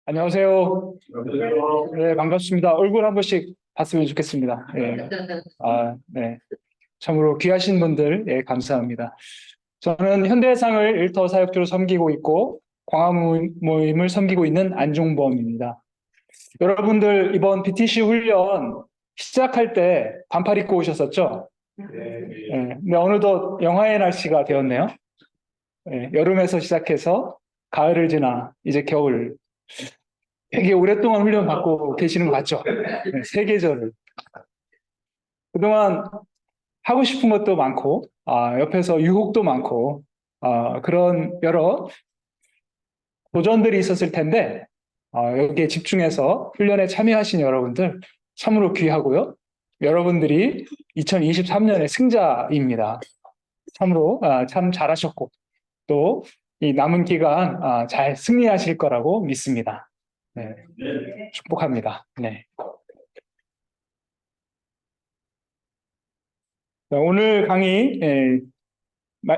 안녕하세요. 네, 반갑습니다. 얼굴 한 번씩 봤으면 좋겠습니다. 네. 네. 참으로 귀하신 분들, 예, 감사합니다. 저는 현대해상을 일터 사역주로 섬기고 있고, 광화 모임을 섬기고 있는 안종범입니다. 여러분들 이번 BTC 훈련 시작할 때 반팔 입고 오셨었죠? 네. 근데 어느덧 영하의 날씨가 되었네요. 여름에서 시작해서 가을을 지나 이제 겨울. 되게 오랫동안 훈련 받고 계시는 것 같죠? 네, 세 계절을. 그동안 하고 싶은 것도 많고, 옆에서 유혹도 많고, 그런 여러 도전들이 있었을 텐데, 여기에 집중해서 훈련에 참여하신 여러분들 참으로 귀하고요. 여러분들이 2023년의 승자입니다. 참으로 참 잘하셨고, 또 이 남은 기간 잘 승리하실 거라고 믿습니다. 네, 축복합니다. 네. 오늘 강의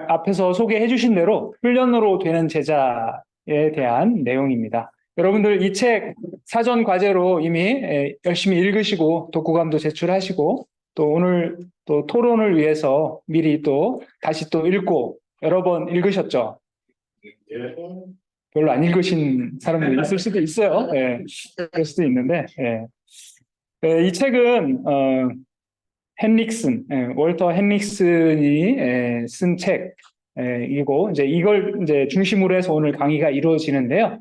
앞에서 소개해 주신 대로 훈련으로 되는 제자에 대한 내용입니다. 여러분들 이 책 사전 과제로 이미 열심히 읽으시고 독후감도 제출하시고 또 오늘 또 토론을 위해서 미리 또 다시 또 읽고 여러 번 읽으셨죠? 별로 안 읽으신 사람도 있을 수도 있어요. 그럴 수도 있는데 이 책은 월터 헨릭슨이 쓴 책이고, 이제 이걸 이제 중심으로 해서 오늘 강의가 이루어지는데요.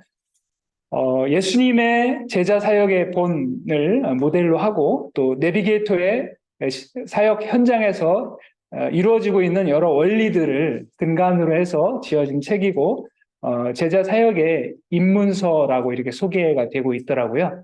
예수님의 제자 사역의 본을 모델로 하고, 또 내비게이터의 사역 현장에서 이루어지고 있는 여러 원리들을 근간으로 해서 지어진 책이고, 제자 사역의 입문서라고 이렇게 소개가 되고 있더라고요.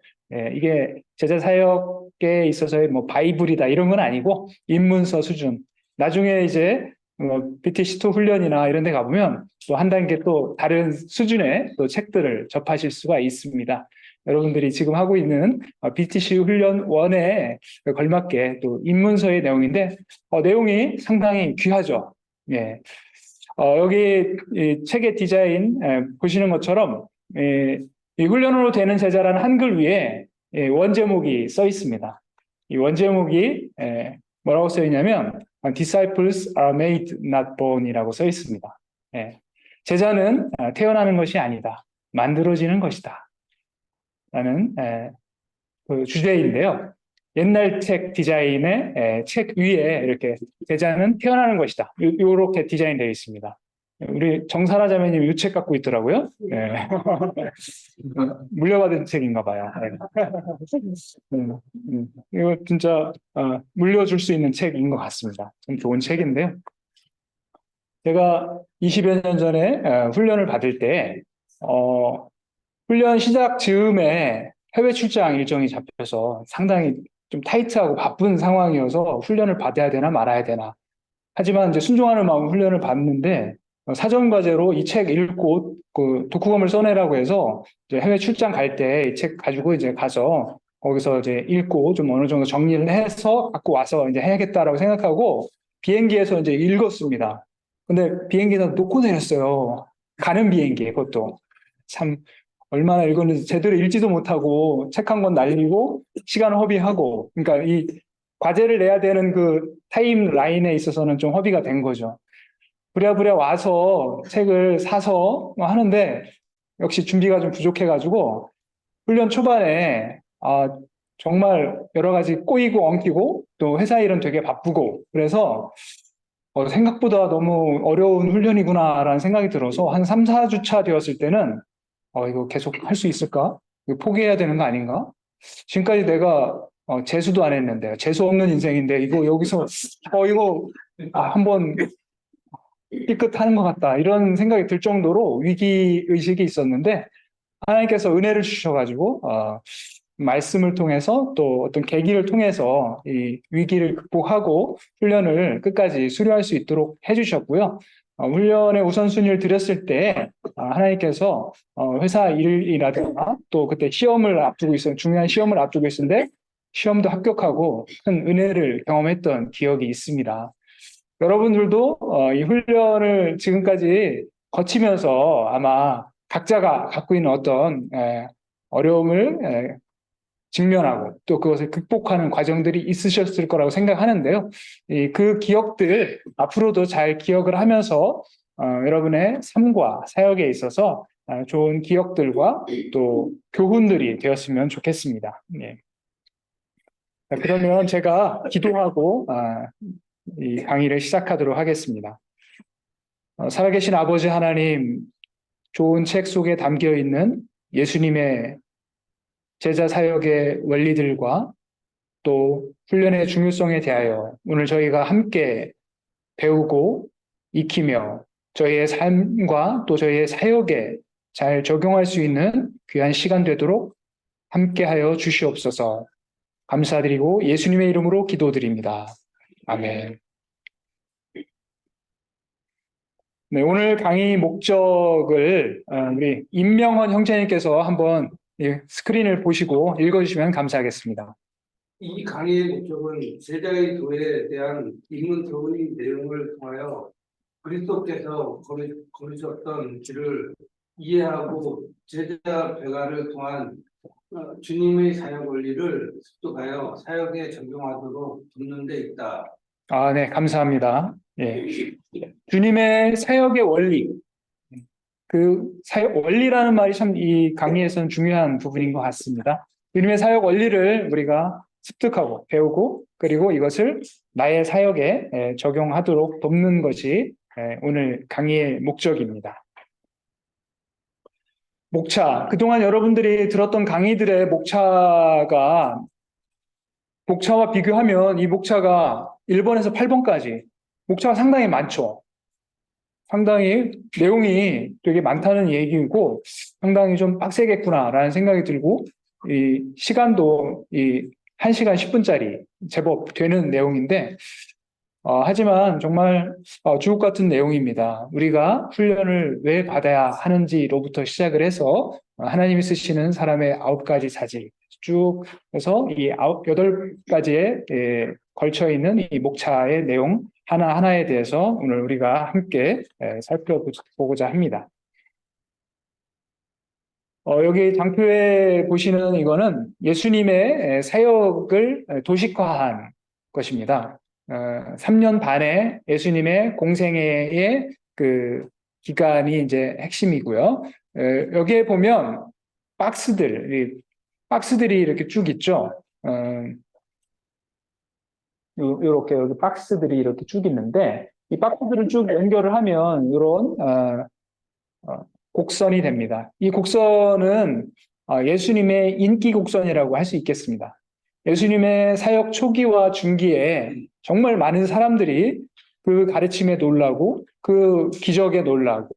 이게 제자 사역에 있어서의 뭐 바이블이다 이런 건 아니고 입문서 수준. 나중에 이제 BTC2 훈련이나 이런 데 가보면 또 한 단계 또 다른 수준의 또 책들을 접하실 수가 있습니다. 여러분들이 지금 하고 있는 BTC 훈련 1에 걸맞게 또 입문서의 내용인데 내용이 상당히 귀하죠. 예. 여기 이 책의 디자인 보시는 것처럼 이 훈련으로 되는 제자라는 한글 위에 원제목이 써 있습니다. 이 원제목이 뭐라고 써 있냐면 Disciples are made, not born이라고 써 있습니다. 제자는 태어나는 것이 아니다. 만들어지는 것이다. 라는 그 주제인데요. 옛날 책 디자인의 책 위에 이렇게 제자는 태어나는 것이다. 이렇게 디자인되어 있습니다. 우리 정사라 자매님 이 책 갖고 있더라고요. 네. 물려받은 책인가 봐요. 이거 진짜 물려줄 수 있는 책인 것 같습니다. 좀 좋은 책인데요. 제가 20여 년 전에 훈련을 받을 때 훈련 시작 즈음에 해외 출장 일정이 잡혀서 상당히 좀 타이트하고 바쁜 상황이어서 훈련을 받아야 되나 말아야 되나. 하지만 이제 순종하는 마음 훈련을 받는데 사전 과제로 이 책 읽고 그 독후감을 써내라고 해서 이제 해외 출장 갈 때 이 책 가지고 이제 가서 거기서 이제 읽고 좀 어느 정도 정리를 해서 갖고 와서 이제 해야겠다라고 생각하고 비행기에서 이제 읽었습니다. 근데 비행기에서 놓고 내렸어요. 가는 비행기에 그것도 참 얼마나 읽었는지 제대로 읽지도 못하고 책 한 권 날리고 시간 허비하고 그러니까 이 과제를 내야 되는 그 타임 라인에 있어서는 좀 허비가 된 거죠. 부랴부랴 와서 책을 사서 하는데 역시 준비가 좀 부족해가지고 훈련 초반에 정말 여러 가지 꼬이고 엉키고 또 회사 일은 되게 바쁘고 그래서 생각보다 너무 어려운 훈련이구나라는 생각이 들어서 한 3, 4주차 되었을 때는 이거 계속 할 수 있을까? 이거 포기해야 되는 거 아닌가? 지금까지 내가 재수도 안 했는데 재수 없는 인생인데 이거 여기서 이거 한번 삐끗하는 것 같다 이런 생각이 들 정도로 위기 의식이 있었는데 하나님께서 은혜를 주셔가지고 말씀을 통해서 또 어떤 계기를 통해서 이 위기를 극복하고 훈련을 끝까지 수료할 수 있도록 해주셨고요. 훈련의 우선순위를 드렸을 때 하나님께서 회사 일이라든가 또 그때 시험을 앞두고 있었는데 중요한 시험을 앞두고 있었는데 시험도 합격하고 큰 은혜를 경험했던 기억이 있습니다. 여러분들도 이 훈련을 지금까지 거치면서 아마 각자가 갖고 있는 어떤 어려움을 직면하고 또 그것을 극복하는 과정들이 있으셨을 거라고 생각하는데요. 그 기억들 앞으로도 잘 기억을 하면서 여러분의 삶과 사역에 있어서 좋은 기억들과 또 교훈들이 되었으면 좋겠습니다. 예. 그러면 제가 기도하고 이 강의를 시작하도록 하겠습니다. 살아계신 아버지 하나님, 좋은 책 속에 담겨 있는 예수님의 제자 사역의 원리들과 또 훈련의 중요성에 대하여 오늘 저희가 함께 배우고 익히며 저희의 삶과 또 저희의 사역에 잘 적용할 수 있는 귀한 시간 되도록 함께하여 주시옵소서. 감사드리고 예수님의 이름으로 기도드립니다. 아멘. 네, 오늘 강의 목적을 우리 임명헌 형제님께서 한번 스크린을 보시고 읽어주시면 감사하겠습니다. 이 강의의 목적은 제자의 교회에 대한 인문 교훈의 내용을 통하여 그리스도께서 걸으셨던 길을 이해하고 제자 배가를 통한 주님의 사역 원리를 습득하여 사역에 적용하도록 돕는 데 있다. 네, 감사합니다. 예. 주님의 사역의 원리, 그 사역 원리라는 말이 참 이 강의에서는 중요한 부분인 것 같습니다. 주님의 사역 원리를 우리가 습득하고 배우고 그리고 이것을 나의 사역에 적용하도록 돕는 것이 오늘 강의의 목적입니다. 목차, 그동안 여러분들이 들었던 강의들의 목차와 비교하면 이 목차가 1번에서 8번까지 목차가 상당히 많죠. 상당히 내용이 되게 많다는 얘기고 상당히 좀 빡세겠구나라는 생각이 들고 이 시간도 이 1시간 10분짜리 제법 되는 내용인데 하지만 정말 주옥 같은 내용입니다. 우리가 훈련을 왜 받아야 하는지로부터 시작을 해서 하나님이 쓰시는 사람의 9가지 자질 쭉 해서 이 8가지에 걸쳐 있는 이 목차의 내용 하나하나에 대해서 오늘 우리가 함께 살펴보고자 합니다. 여기 장표에 보시는 이거는 예수님의 사역을 도식화한 것입니다. 3년 반의 예수님의 공생애의 그 기간이 이제 핵심이고요. 여기에 보면 박스들이 이렇게 쭉 있죠. 이렇게 여기 박스들이 이렇게 쭉 있는데 이 박스들을 쭉 연결을 하면 이런 곡선이 됩니다. 이 곡선은 예수님의 인기 곡선이라고 할 수 있겠습니다. 예수님의 사역 초기와 중기에 정말 많은 사람들이 그 가르침에 놀라고 그 기적에 놀라고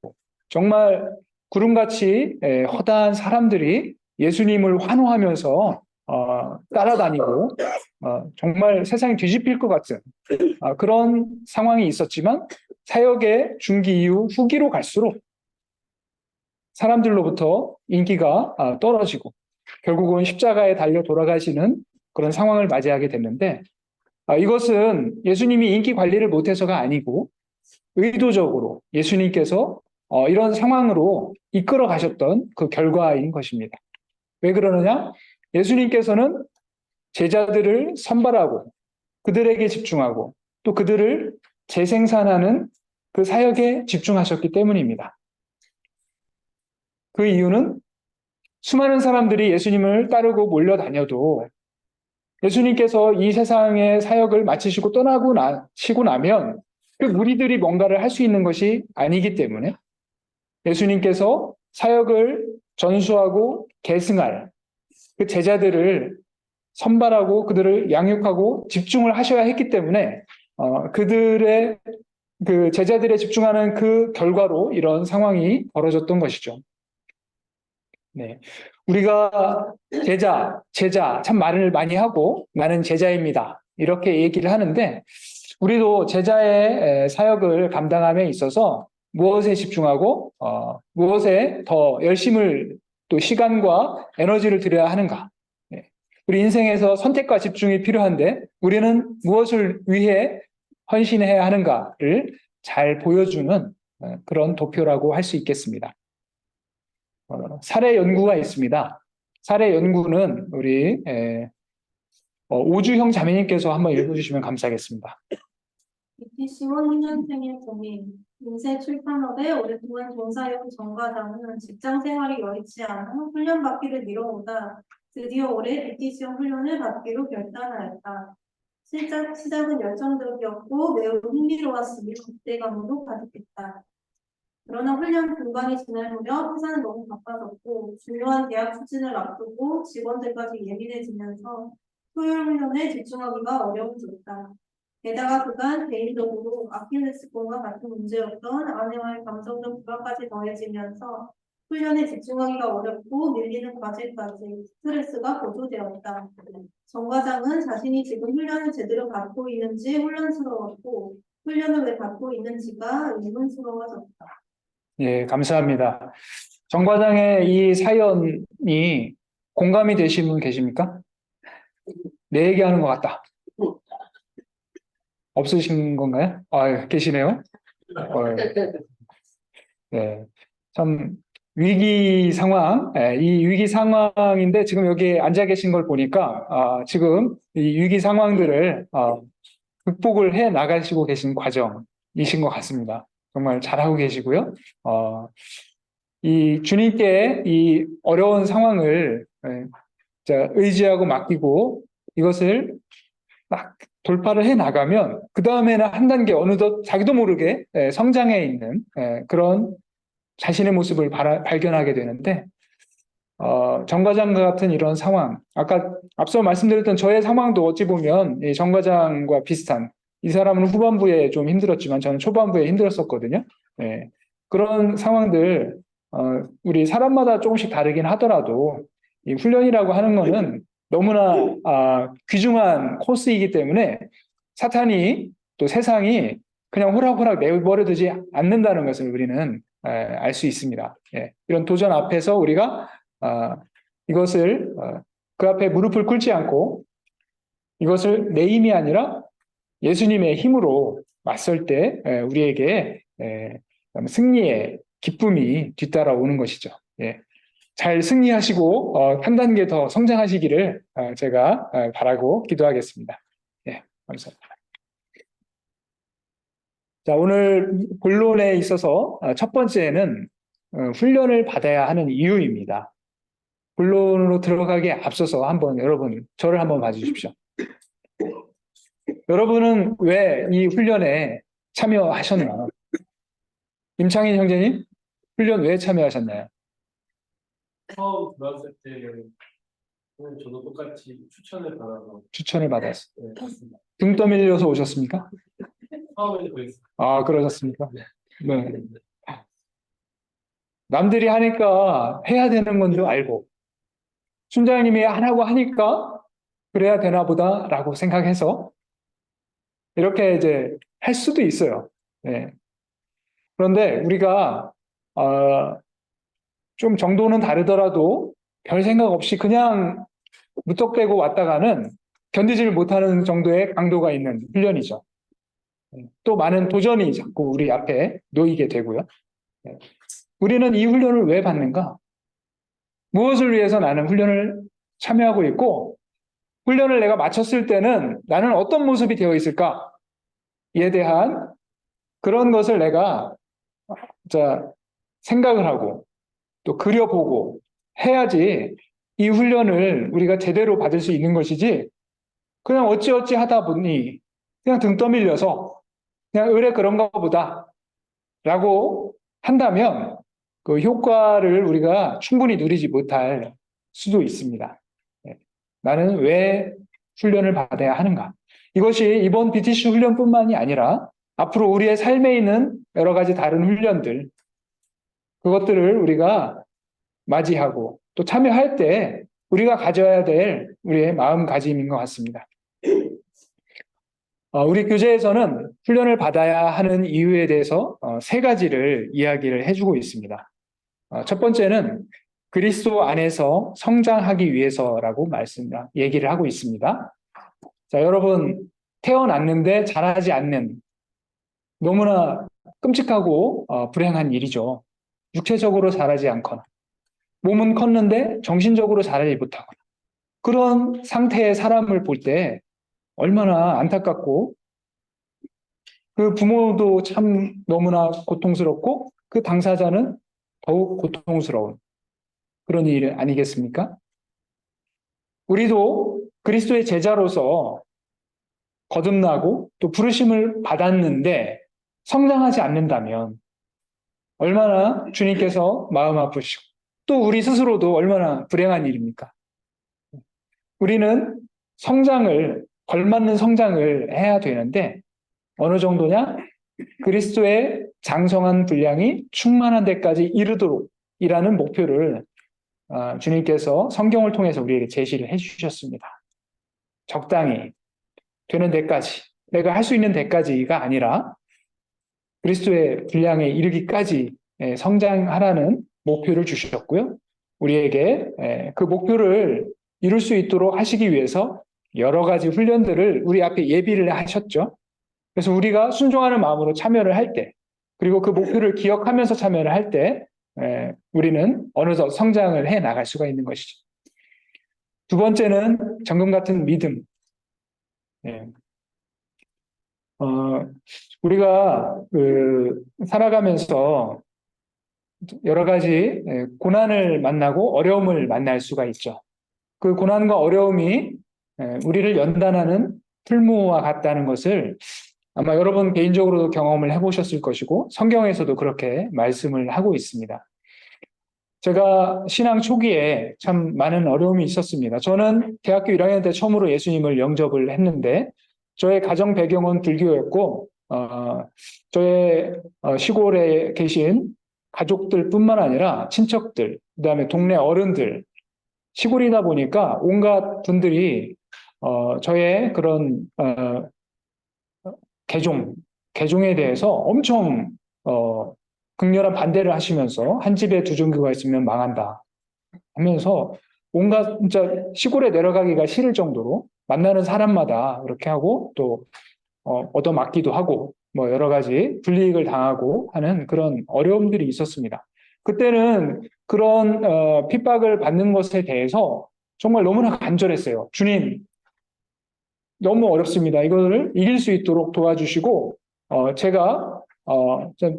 정말 구름같이 허다한 사람들이 예수님을 환호하면서 따라다니고 정말 세상이 뒤집힐 것 같은 그런 상황이 있었지만 사역의 중기 이후 후기로 갈수록 사람들로부터 인기가 떨어지고 결국은 십자가에 달려 돌아가시는 그런 상황을 맞이하게 됐는데 이것은 예수님이 인기 관리를 못해서가 아니고 의도적으로 예수님께서 이런 상황으로 이끌어 가셨던 그 결과인 것입니다. 왜 그러느냐? 예수님께서는 제자들을 선발하고 그들에게 집중하고 또 그들을 재생산하는 그 사역에 집중하셨기 때문입니다. 그 이유는 수많은 사람들이 예수님을 따르고 몰려다녀도 예수님께서 이 세상의 사역을 마치시고 떠나시고 나면 그 무리들이 뭔가를 할 수 있는 것이 아니기 때문에 예수님께서 사역을 전수하고 계승할 그 제자들을 선발하고 그들을 양육하고 집중을 하셔야 했기 때문에 그들의 그 제자들에 집중하는 그 결과로 이런 상황이 벌어졌던 것이죠. 네. 우리가 제자 참 말을 많이 하고 나는 제자입니다. 이렇게 얘기를 하는데 우리도 제자의 사역을 감당함에 있어서 무엇에 집중하고 무엇에 더 열심을 또 시간과 에너지를 들여야 하는가? 네. 우리 인생에서 선택과 집중이 필요한데 우리는 무엇을 위해 헌신해야 하는가를 잘 보여주는 그런 도표라고 할 수 있겠습니다. 사례 연구가 있습니다. 사례 연구는 우리 오주형 자매님께서 한번 읽어주시면 감사하겠습니다. BTC 원년생의 고민, 인쇄 출판업에 오랫동안 종사해온 정과장은 직장 생활이 여의치 않아 훈련받기를 미뤄오다 드디어 올해 BTC형 훈련을 받기로 결단하였다. 시작은 열정적이었고 매우 흥미로웠으며 기대감으로 가득했다. 그러나 훈련 중반이 지날 무렵 회사는 너무 바빠졌고 중요한 계약 추진을 앞두고 직원들까지 예민해지면서 토요일 훈련에 집중하기가 어려워졌다. 게다가 그간 개인적으로 아킬레스건과 같은 문제였던 아내와의 감정적 불화까지 더해지면서 훈련에 집중하기가 어렵고 밀리는 과제까지 스트레스가 고조되었다. 정 과장은 자신이 지금 훈련을 제대로 받고 있는지 혼란스러웠고 훈련을 왜 받고 있는지가 의문스러워졌다. 예, 감사합니다. 정 과장의 이 사연이 공감이 되신 분 계십니까? 내 얘기하는 것 같다. 없으신 건가요? 아, 계시네요. 네, 참 위기 상황, 이 위기 상황인데 지금 여기 앉아 계신 걸 보니까 지금 이 위기 상황들을 극복을 해 나가시고 계신 과정이신 것 같습니다. 정말 잘하고 계시고요. 이 주님께 이 어려운 상황을 의지하고 맡기고 이것을 막 돌파를 해 나가면 그 다음에는 한 단계 어느덧 자기도 모르게 성장해 있는 그런 자신의 모습을 발견하게 되는데 정 과장과 같은 이런 상황, 아까 앞서 말씀드렸던 저의 상황도 어찌 보면 정 과장과 비슷한, 이 사람은 후반부에 좀 힘들었지만 저는 초반부에 힘들었었거든요. 그런 상황들 우리 사람마다 조금씩 다르긴 하더라도 이 훈련이라고 하는 거는 너무나 귀중한 코스이기 때문에 사탄이 또 세상이 그냥 호락호락 내버려두지 않는다는 것을 우리는 알 수 있습니다. 이런 도전 앞에서 우리가 이것을 그 앞에 무릎을 꿇지 않고 이것을 내 힘이 아니라 예수님의 힘으로 맞설 때 우리에게 승리의 기쁨이 뒤따라오는 것이죠. 잘 승리하시고 한 단계 더 성장하시기를 제가 바라고 기도하겠습니다. 감사합니다. 자, 오늘 본론에 있어서 첫 번째는 훈련을 받아야 하는 이유입니다. 본론으로 들어가기에 앞서서 한번 여러분 저를 한번 봐주십시오. 여러분은 왜 이 훈련에 참여하셨나? 임창인 형제님, 훈련 왜 참여하셨나요? 처음 들어왔을 때는 저도 똑같이 추천을 받아서 추천을 받았어요. 했습니다. 등 떠밀려서 오셨습니까? 처음에는 그랬어요. 그러셨습니까? 네. 남들이 하니까 해야 되는 건 줄 알고, 순장님이 안 하고 하니까 그래야 되나 보다라고 생각해서 이렇게 이제 할 수도 있어요. 그런데 우리가 좀 정도는 다르더라도 별 생각 없이 그냥 무턱대고 왔다가는 견디질 못하는 정도의 강도가 있는 훈련이죠. 또 많은 도전이 자꾸 우리 앞에 놓이게 되고요. 우리는 이 훈련을 왜 받는가? 무엇을 위해서 나는 훈련을 참여하고 있고 훈련을 내가 마쳤을 때는 나는 어떤 모습이 되어 있을까? 이에 대한 그런 것을 내가 생각을 하고 또 그려보고 해야지 이 훈련을 우리가 제대로 받을 수 있는 것이지 그냥 어찌어찌 하다 보니 그냥 등 떠밀려서 그냥 의뢰 그런가 보다 라고 한다면 그 효과를 우리가 충분히 누리지 못할 수도 있습니다. 나는 왜 훈련을 받아야 하는가? 이것이 이번 BTC 훈련뿐만이 아니라 앞으로 우리의 삶에 있는 여러 가지 다른 훈련들 그것들을 우리가 맞이하고 또 참여할 때 우리가 가져야 될 우리의 마음가짐인 것 같습니다. 우리 교재에서는 훈련을 받아야 하는 이유에 대해서 세 가지를 이야기를 해주고 있습니다. 첫 번째는 그리스도 안에서 성장하기 위해서라고 얘기를 하고 있습니다. 자, 여러분 태어났는데 자라지 않는 너무나 끔찍하고 불행한 일이죠. 육체적으로 자라지 않거나 몸은 컸는데 정신적으로 자라지 못하거나 그런 상태의 사람을 볼 때 얼마나 안타깝고 그 부모도 참 너무나 고통스럽고 그 당사자는 더욱 고통스러운 그런 일 아니겠습니까? 우리도 그리스도의 제자로서 거듭나고 또 부르심을 받았는데 성장하지 않는다면 얼마나 주님께서 마음 아프시고 또 우리 스스로도 얼마나 불행한 일입니까? 우리는 성장을, 걸맞는 성장을 해야 되는데 어느 정도냐? 그리스도의 장성한 분량이 충만한 데까지 이르도록 이라는 목표를 주님께서 성경을 통해서 우리에게 제시를 해주셨습니다. 적당히 되는 데까지, 내가 할 수 있는 데까지가 아니라 그리스도의 분량에 이르기까지 성장하라는 목표를 주셨고요. 우리에게 그 목표를 이룰 수 있도록 하시기 위해서 여러 가지 훈련들을 우리 앞에 예비를 하셨죠. 그래서 우리가 순종하는 마음으로 참여를 할 때, 그리고 그 목표를 기억하면서 참여를 할 때, 우리는 어느덧 성장을 해 나갈 수가 있는 것이죠. 두 번째는 정금 같은 믿음. 우리가 살아가면서 여러 가지 고난을 만나고 어려움을 만날 수가 있죠. 그 고난과 어려움이 우리를 연단하는 풀무와 같다는 것을 아마 여러분 개인적으로도 경험을 해보셨을 것이고 성경에서도 그렇게 말씀을 하고 있습니다. 제가 신앙 초기에 참 많은 어려움이 있었습니다. 저는 대학교 1학년 때 처음으로 예수님을 영접을 했는데 저의 가정 배경은 불교였고 저의 시골에 계신 가족들뿐만 아니라 친척들, 그다음에 동네 어른들, 시골이다 보니까 온갖 분들이 저의 그런 개종에 대해서 엄청 극렬한 반대를 하시면서 한 집에 두 종교가 있으면 망한다 하면서 온갖 진짜 시골에 내려가기가 싫을 정도로 만나는 사람마다 그렇게 하고 또 얻어맞기도 하고 뭐 여러 가지 불이익을 당하고 하는 그런 어려움들이 있었습니다. 그때는 그런 핍박을 받는 것에 대해서 정말 너무나 간절했어요. 주님, 너무 어렵습니다. 이거를 이길 수 있도록 도와주시고 제가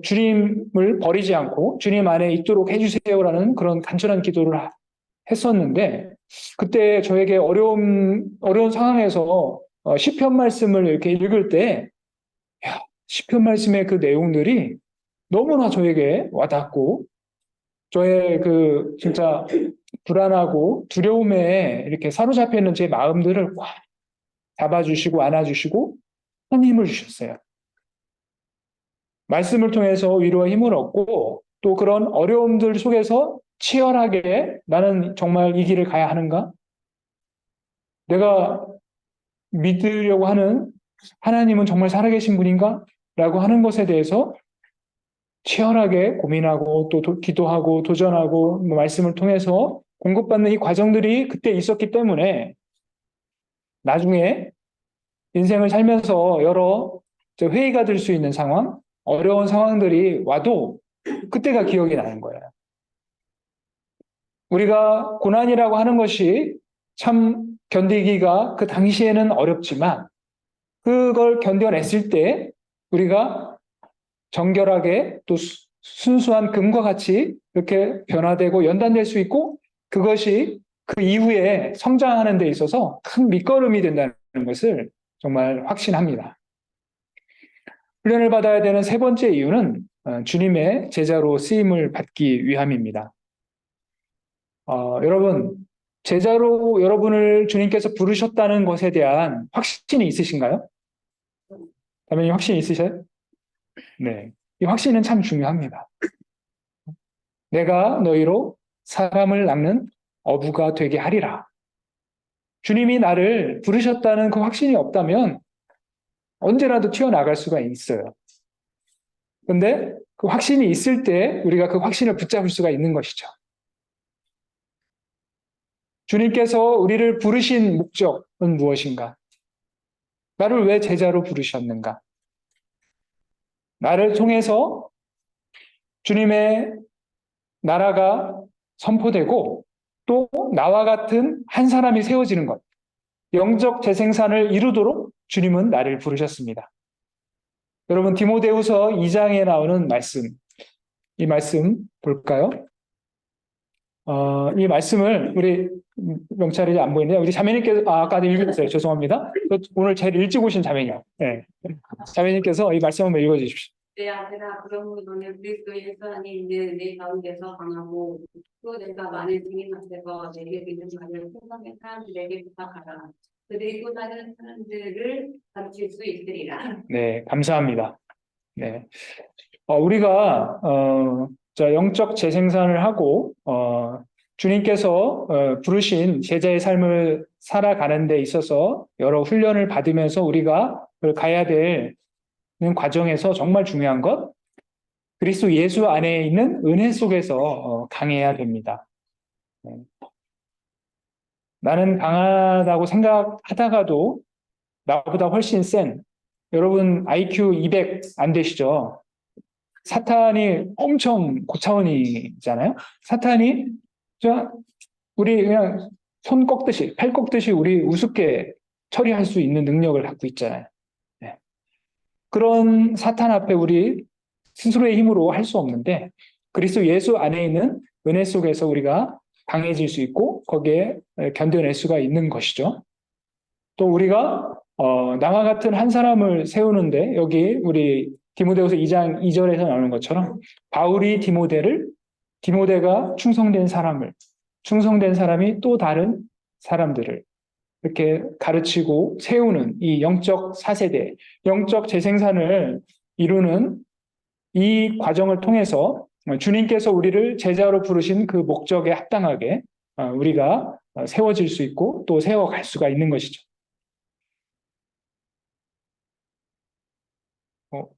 주님을 버리지 않고 주님 안에 있도록 해주세요라는 그런 간절한 기도를 했었는데 그때 저에게 어려운 상황에서 시편 말씀을 이렇게 읽을 때 시편 말씀의 그 내용들이 너무나 저에게 와닿고 저의 그 진짜 불안하고 두려움에 이렇게 사로잡혀 있는 제 마음들을 꽉 잡아주시고 안아주시고 힘을 주셨어요. 말씀을 통해서 위로와 힘을 얻고 또 그런 어려움들 속에서 치열하게 나는 정말 이 길을 가야 하는가? 내가 믿으려고 하는 하나님은 정말 살아계신 분인가? 라고 하는 것에 대해서 치열하게 고민하고 또 기도하고 도전하고 말씀을 통해서 공급받는 이 과정들이 그때 있었기 때문에 나중에 인생을 살면서 여러 회의가 될 수 있는 상황, 어려운 상황들이 와도 그때가 기억이 나는 거예요. 우리가 고난이라고 하는 것이 참 견디기가 그 당시에는 어렵지만 그걸 견뎌냈을 때 우리가 정결하게 또 순수한 금과 같이 이렇게 변화되고 연단될 수 있고 그것이 그 이후에 성장하는 데 있어서 큰 밑거름이 된다는 것을 정말 확신합니다. 훈련을 받아야 되는 세 번째 이유는 주님의 제자로 쓰임을 받기 위함입니다. 여러분, 제자로 여러분을 주님께서 부르셨다는 것에 대한 확신이 있으신가요? 당연히 확신이 있으세요? 네. 이 확신은 참 중요합니다. 내가 너희로 사람을 낳는 어부가 되게 하리라. 주님이 나를 부르셨다는 그 확신이 없다면 언제라도 튀어나갈 수가 있어요. 그런데 그 확신이 있을 때 우리가 그 확신을 붙잡을 수가 있는 것이죠. 주님께서 우리를 부르신 목적은 무엇인가? 나를 왜 제자로 부르셨는가? 나를 통해서 주님의 나라가 선포되고 또 나와 같은 한 사람이 세워지는 것, 영적 재생산을 이루도록 주님은 나를 부르셨습니다. 여러분 디모데후서 2장에 나오는 말씀, 이 말씀 볼까요? 이 말씀을 우리 명찰이 안 보이네요. 우리 자매님께서 아까도 읽으셨어요. 죄송합니다. 오늘 제일 일찍 오신 자매님. 네. 자매님께서 이 말씀 한번 읽어주십시오. 내 아들아 그러므로 너는 그리스도의 선이 이제 내 가운데서 강하고 또 내가 많은 증인 앞에서 내게 믿는 말을 풍성한 사람들에게 부탁하라. 그들이 또 다른 사람들을 가르칠 수 있으리라. 네, 감사합니다. 네, 우리가 자, 영적 재생산을 하고 주님께서 부르신 제자의 삶을 살아가는 데 있어서 여러 훈련을 받으면서 우리가 가야 되는 과정에서 정말 중요한 것, 그리스도 예수 안에 있는 은혜 속에서 강해야 됩니다. 네. 나는 강하다고 생각하다가도 나보다 훨씬 센, 여러분 IQ 200 안 되시죠? 사탄이 엄청 고차원이잖아요. 사탄이 우리 그냥 손 꺾듯이, 팔 꺾듯이 우리 우습게 처리할 수 있는 능력을 갖고 있잖아요. 네. 그런 사탄 앞에 우리 스스로의 힘으로 할 수 없는데 그리스도 예수 안에 있는 은혜 속에서 우리가 강해질 수 있고 거기에 견뎌낼 수가 있는 것이죠. 또 우리가 나와 같은 한 사람을 세우는데 여기 우리 디모데후서 2장 2절에서 나오는 것처럼 바울이 디모데가 충성된 사람이 또 다른 사람들을 이렇게 가르치고 세우는 이 영적 4세대, 영적 재생산을 이루는 이 과정을 통해서 주님께서 우리를 제자로 부르신 그 목적에 합당하게 우리가 세워질 수 있고 또 세워갈 수가 있는 것이죠.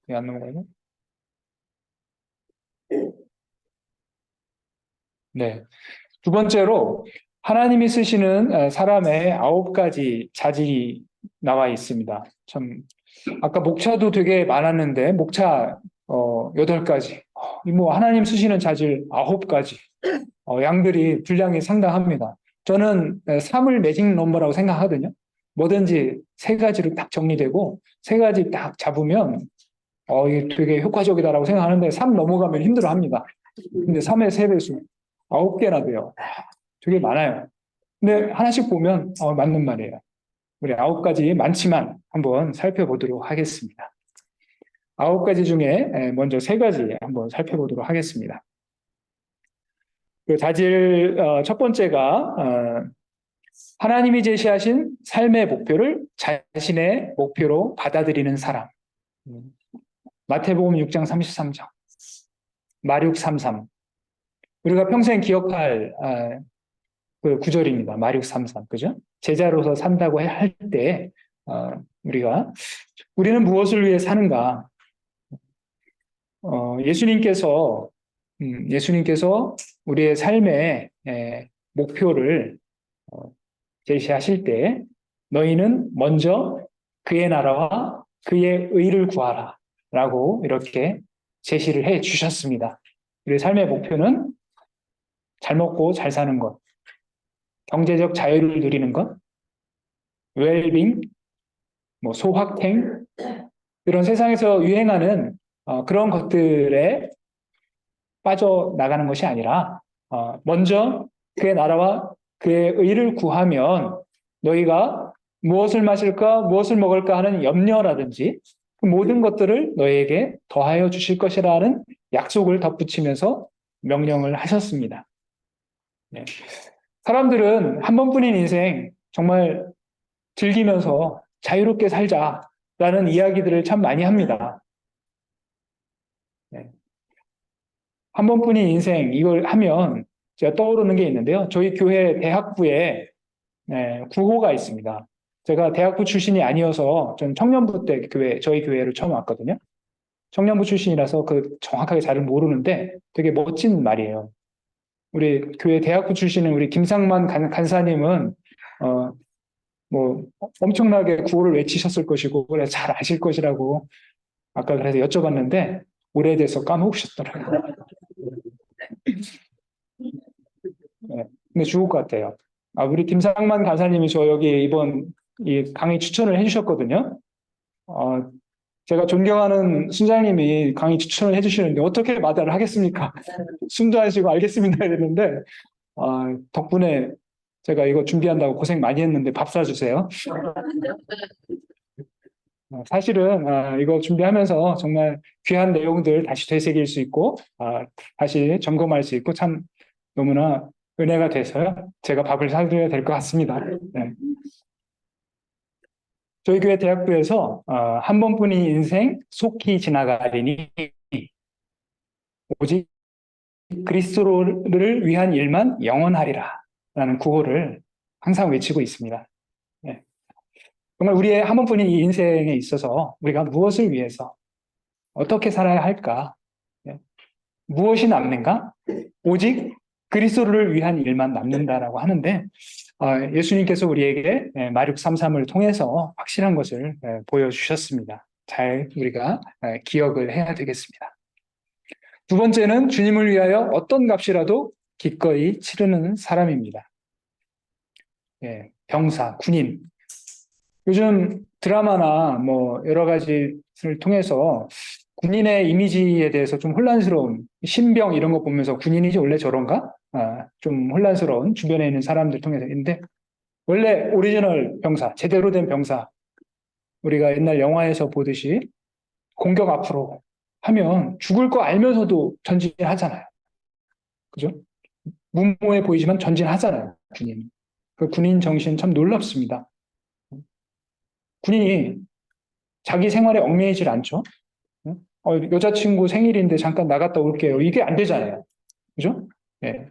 왜 안 넘어가요? 네. 두 번째로 하나님이 쓰시는 사람의 9가지 자질이 나와 있습니다. 참 아까 목차도 되게 많았는데 목차 8가지. 뭐 하나님 쓰시는 자질 9가지. 양들이 분량이 상당합니다. 저는 3을 매직 넘버라고 생각하거든요. 뭐든지 3가지로 딱 정리되고 3가지 딱 잡으면 이게 되게 효과적이다라고 생각하는데 3 넘어가면 힘들어합니다. 근데 3의 3배수 9개나 돼요. 되게 많아요. 근데 하나씩 보면 맞는 말이에요. 우리 9가지 많지만 한번 살펴보도록 하겠습니다. 9가지 중에 먼저 3가지 한번 살펴보도록 하겠습니다. 그 자질 첫 번째가 하나님이 제시하신 삶의 목표를 자신의 목표로 받아들이는 사람. 마태복음 6장 33절, 마륙 33. 우리가 평생 기억할 그 구절입니다. 마륙 33, 그죠? 제자로서 산다고 할 때 우리는 무엇을 위해 사는가? 예수님께서 우리의 삶의 목표를 제시하실 때 너희는 먼저 그의 나라와 그의 의를 구하라 라고 이렇게 제시를 해 주셨습니다. 우리의 삶의 목표는 잘 먹고 잘 사는 것, 경제적 자유를 누리는 것, 웰빙, 뭐 소확행, 이런 세상에서 유행하는 그런 것들에 빠져나가는 것이 아니라 먼저 그의 나라와 그의 의를 구하면 너희가 무엇을 마실까, 무엇을 먹을까 하는 염려라든지 그 모든 것들을 너희에게 더하여 주실 것이라는 약속을 덧붙이면서 명령을 하셨습니다. 네. 사람들은 한 번뿐인 인생 정말 즐기면서 자유롭게 살자라는 이야기들을 참 많이 합니다. 네. 한 번뿐인 인생 이걸 하면 제가 떠오르는 게 있는데요. 저희 교회 대학부에 구호가 있습니다. 제가 대학부 출신이 아니어서 전 청년부 때 저희 교회를 처음 왔거든요. 청년부 출신이라서 그 정확하게 잘은 모르는데 되게 멋진 말이에요. 우리 교회 대학부 출신은 우리 김상만 간사님은 뭐 엄청나게 구호를 외치셨을 것이고 그래서 잘 아실 것이라고 아까 그래서 여쭤봤는데 오래돼서 까먹으셨더라고요. 근데 죽을 것 같아요. 우리 김상만 간사님이 저 여기 이번 이 강의 추천을 해주셨거든요. 제가 존경하는 순장님이 강의 추천을 해주시는데 어떻게 마다를 하겠습니까? 순도하시고 알겠습니다 이랬는데 덕분에 제가 이거 준비한다고 고생 많이 했는데 밥 사주세요. 사실은 이거 준비하면서 정말 귀한 내용들 다시 되새길 수 있고 다시 점검할 수 있고 참 너무나 은혜가 돼서요. 제가 밥을 사드려야 될 것 같습니다. 네. 저희 교회 대학부에서 한 번뿐인 인생 속히 지나가리니 오직 그리스도를 위한 일만 영원하리라 라는 구호를 항상 외치고 있습니다. 네. 정말 우리의 한 번뿐인 이 인생에 있어서 우리가 무엇을 위해서 어떻게 살아야 할까? 네. 무엇이 남는가? 오직 그리스도를 위한 일만 남는다라고 하는데 예수님께서 우리에게 마륙 3:3을 통해서 확실한 것을 보여주셨습니다. 잘 우리가 기억을 해야 되겠습니다. 두 번째는 주님을 위하여 어떤 값이라도 기꺼이 치르는 사람입니다. 병사, 군인. 요즘 드라마나 뭐 여러 가지를 통해서 군인의 이미지에 대해서 좀 혼란스러운 신병 이런 거 보면서 군인이지 원래 저런가? 좀 혼란스러운 주변에 있는 사람들 통해서 있는데 원래 오리지널 병사, 제대로 된 병사 우리가 옛날 영화에서 보듯이 공격 앞으로 하면 죽을 거 알면서도 전진하잖아요. 그죠? 무모해 보이지만 전진하잖아요. 군인. 그 군인 정신 참 놀랍습니다. 군인이 자기 생활에 얽매이질 않죠. 여자친구 생일인데 잠깐 나갔다 올게요. 이게 안 되잖아요. 그죠? 예.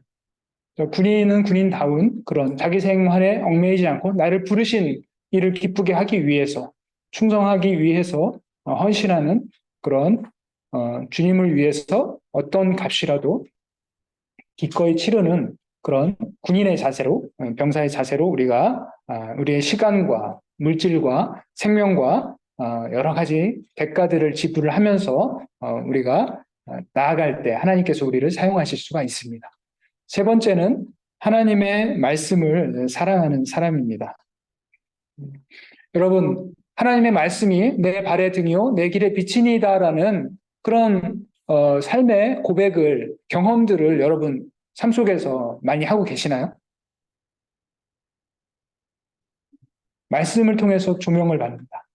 군인은 군인다운 그런 자기 생활에 얽매이지 않고 나를 부르신 일을 기쁘게 하기 위해서 충성하기 위해서 헌신하는 그런 주님을 위해서 어떤 값이라도 기꺼이 치르는 그런 군인의 자세로 병사의 자세로 우리가 우리의 시간과 물질과 생명과 여러 가지 대가들을 지불을 하면서 우리가 나아갈 때 하나님께서 우리를 사용하실 수가 있습니다. 세 번째는 하나님의 말씀을 사랑하는 사람입니다. 여러분, 하나님의 말씀이 내 발의 등이요 내 길의 빛이니다라는 그런 삶의 고백을 경험들을 여러분 삶 속에서 많이 하고 계시나요? 말씀을 통해서 조명을 받는다.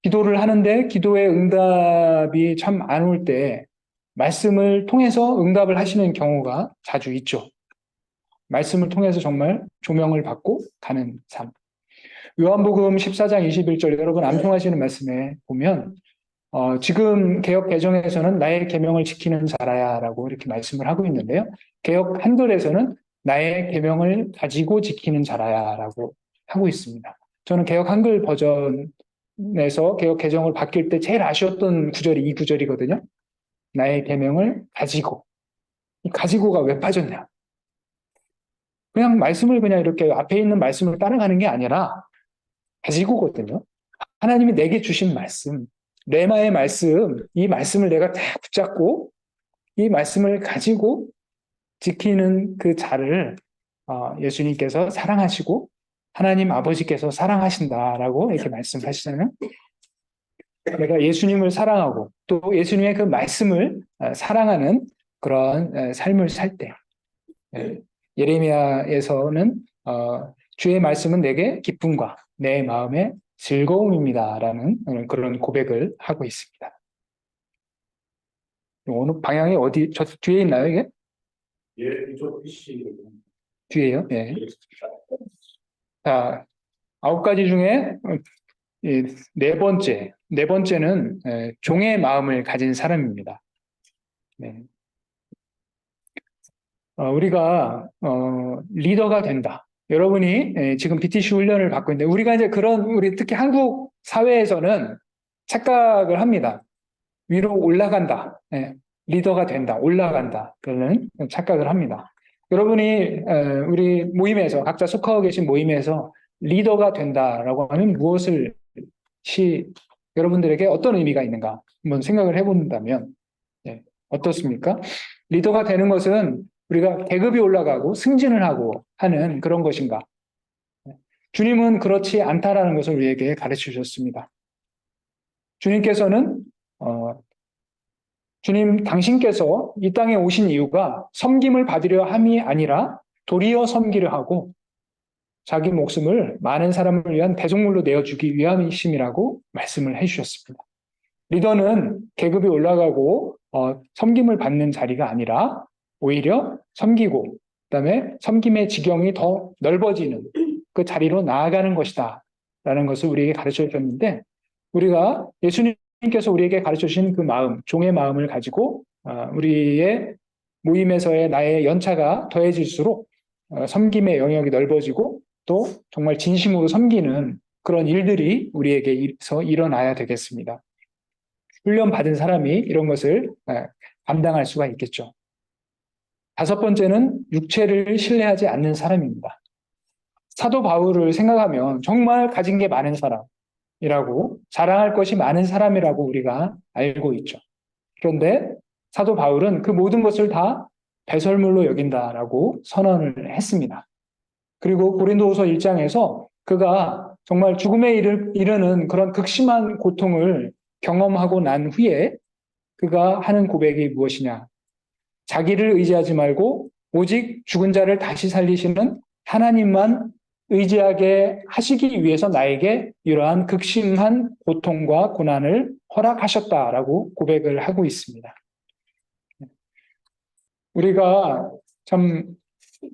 기도를 하는데 기도의 응답이 참 안 올 때 말씀을 통해서 응답을 하시는 경우가 자주 있죠. 말씀을 통해서 정말 조명을 받고 가는 삶. 요한복음 14장 21절 여러분 암송하시는 말씀에 보면 지금 개역 개정에서는 나의 계명을 지키는 자라야라고 이렇게 말씀을 하고 있는데요. 개역 한글에서는 나의 계명을 가지고 지키는 자라야라고 하고 있습니다. 저는 개역 한글 버전에서 개역 개정을 바뀔 때 제일 아쉬웠던 구절이 이 구절이거든요. 나의 계명을 가지고. 이 가지고가 왜 빠졌냐? 그냥 말씀을 그냥 이렇게 앞에 있는 말씀을 따라가는 게 아니라 가지고거든요. 하나님이 내게 주신 말씀, 레마의 말씀, 이 말씀을 내가 다 붙잡고 이 말씀을 가지고 지키는 그 자를 예수님께서 사랑하시고 하나님 아버지께서 사랑하신다라고 이렇게 말씀하시잖아요. 내가 예수님을 사랑하고 또 예수님의 그 말씀을 사랑하는 그런 삶을 살 때 예레미야에서는 주의 말씀은 내게 기쁨과 내 마음의 즐거움입니다라는 그런 고백을 하고 있습니다. 어느 방향이 어디 저 뒤에 있나요 이게? 예, 이쪽 PC. 뒤에요. 예. 자, 9가지 중에 네 번째는 종의 마음을 가진 사람입니다. 네. 우리가 리더가 된다. 여러분이 지금 BTC 훈련을 받고 있는데 우리가 이제 우리 특히 한국 사회에서는 착각을 합니다. 위로 올라간다. 리더가 된다. 올라간다. 그런 착각을 합니다. 여러분이 우리 모임에서 각자 속하고 계신 모임에서 리더가 된다라고 하면 여러분들에게 어떤 의미가 있는가 한번 생각을 해본다면 어떻습니까? 리더가 되는 것은 우리가 계급이 올라가고 승진을 하고 하는 그런 것인가? 주님은 그렇지 않다라는 것을 우리에게 가르쳐 주셨습니다. 주님께서는 주님 당신께서 이 땅에 오신 이유가 섬김을 받으려 함이 아니라 도리어 섬기려 하고 자기 목숨을 많은 사람을 위한 대속물로 내어주기 위함이심이라고 말씀을 해주셨습니다. 리더는 계급이 올라가고 섬김을 받는 자리가 아니라 오히려 섬기고 그다음에 섬김의 지경이 더 넓어지는 그 자리로 나아가는 것이다 라는 것을 우리에게 가르쳐 주셨는데 우리가 예수님께서 우리에게 가르쳐 주신 그 마음, 종의 마음을 가지고 우리의 모임에서의 나의 연차가 더해질수록 섬김의 영역이 넓어지고 또 정말 진심으로 섬기는 그런 일들이 우리에게서 일어나야 되겠습니다. 훈련 받은 사람이 이런 것을 감당할 수가 있겠죠. 다섯 번째는 육체를 신뢰하지 않는 사람입니다. 사도 바울을 생각하면 정말 가진 게 많은 사람이라고 자랑할 것이 많은 사람이라고 우리가 알고 있죠. 그런데 사도 바울은 그 모든 것을 다 배설물로 여긴다라고 선언을 했습니다. 그리고 고린도후서 1장에서 그가 정말 죽음에 이르는 그런 극심한 고통을 경험하고 난 후에 그가 하는 고백이 무엇이냐? 자기를 의지하지 말고 오직 죽은 자를 다시 살리시는 하나님만 의지하게 하시기 위해서 나에게 이러한 극심한 고통과 고난을 허락하셨다라고 고백을 하고 있습니다. 우리가 참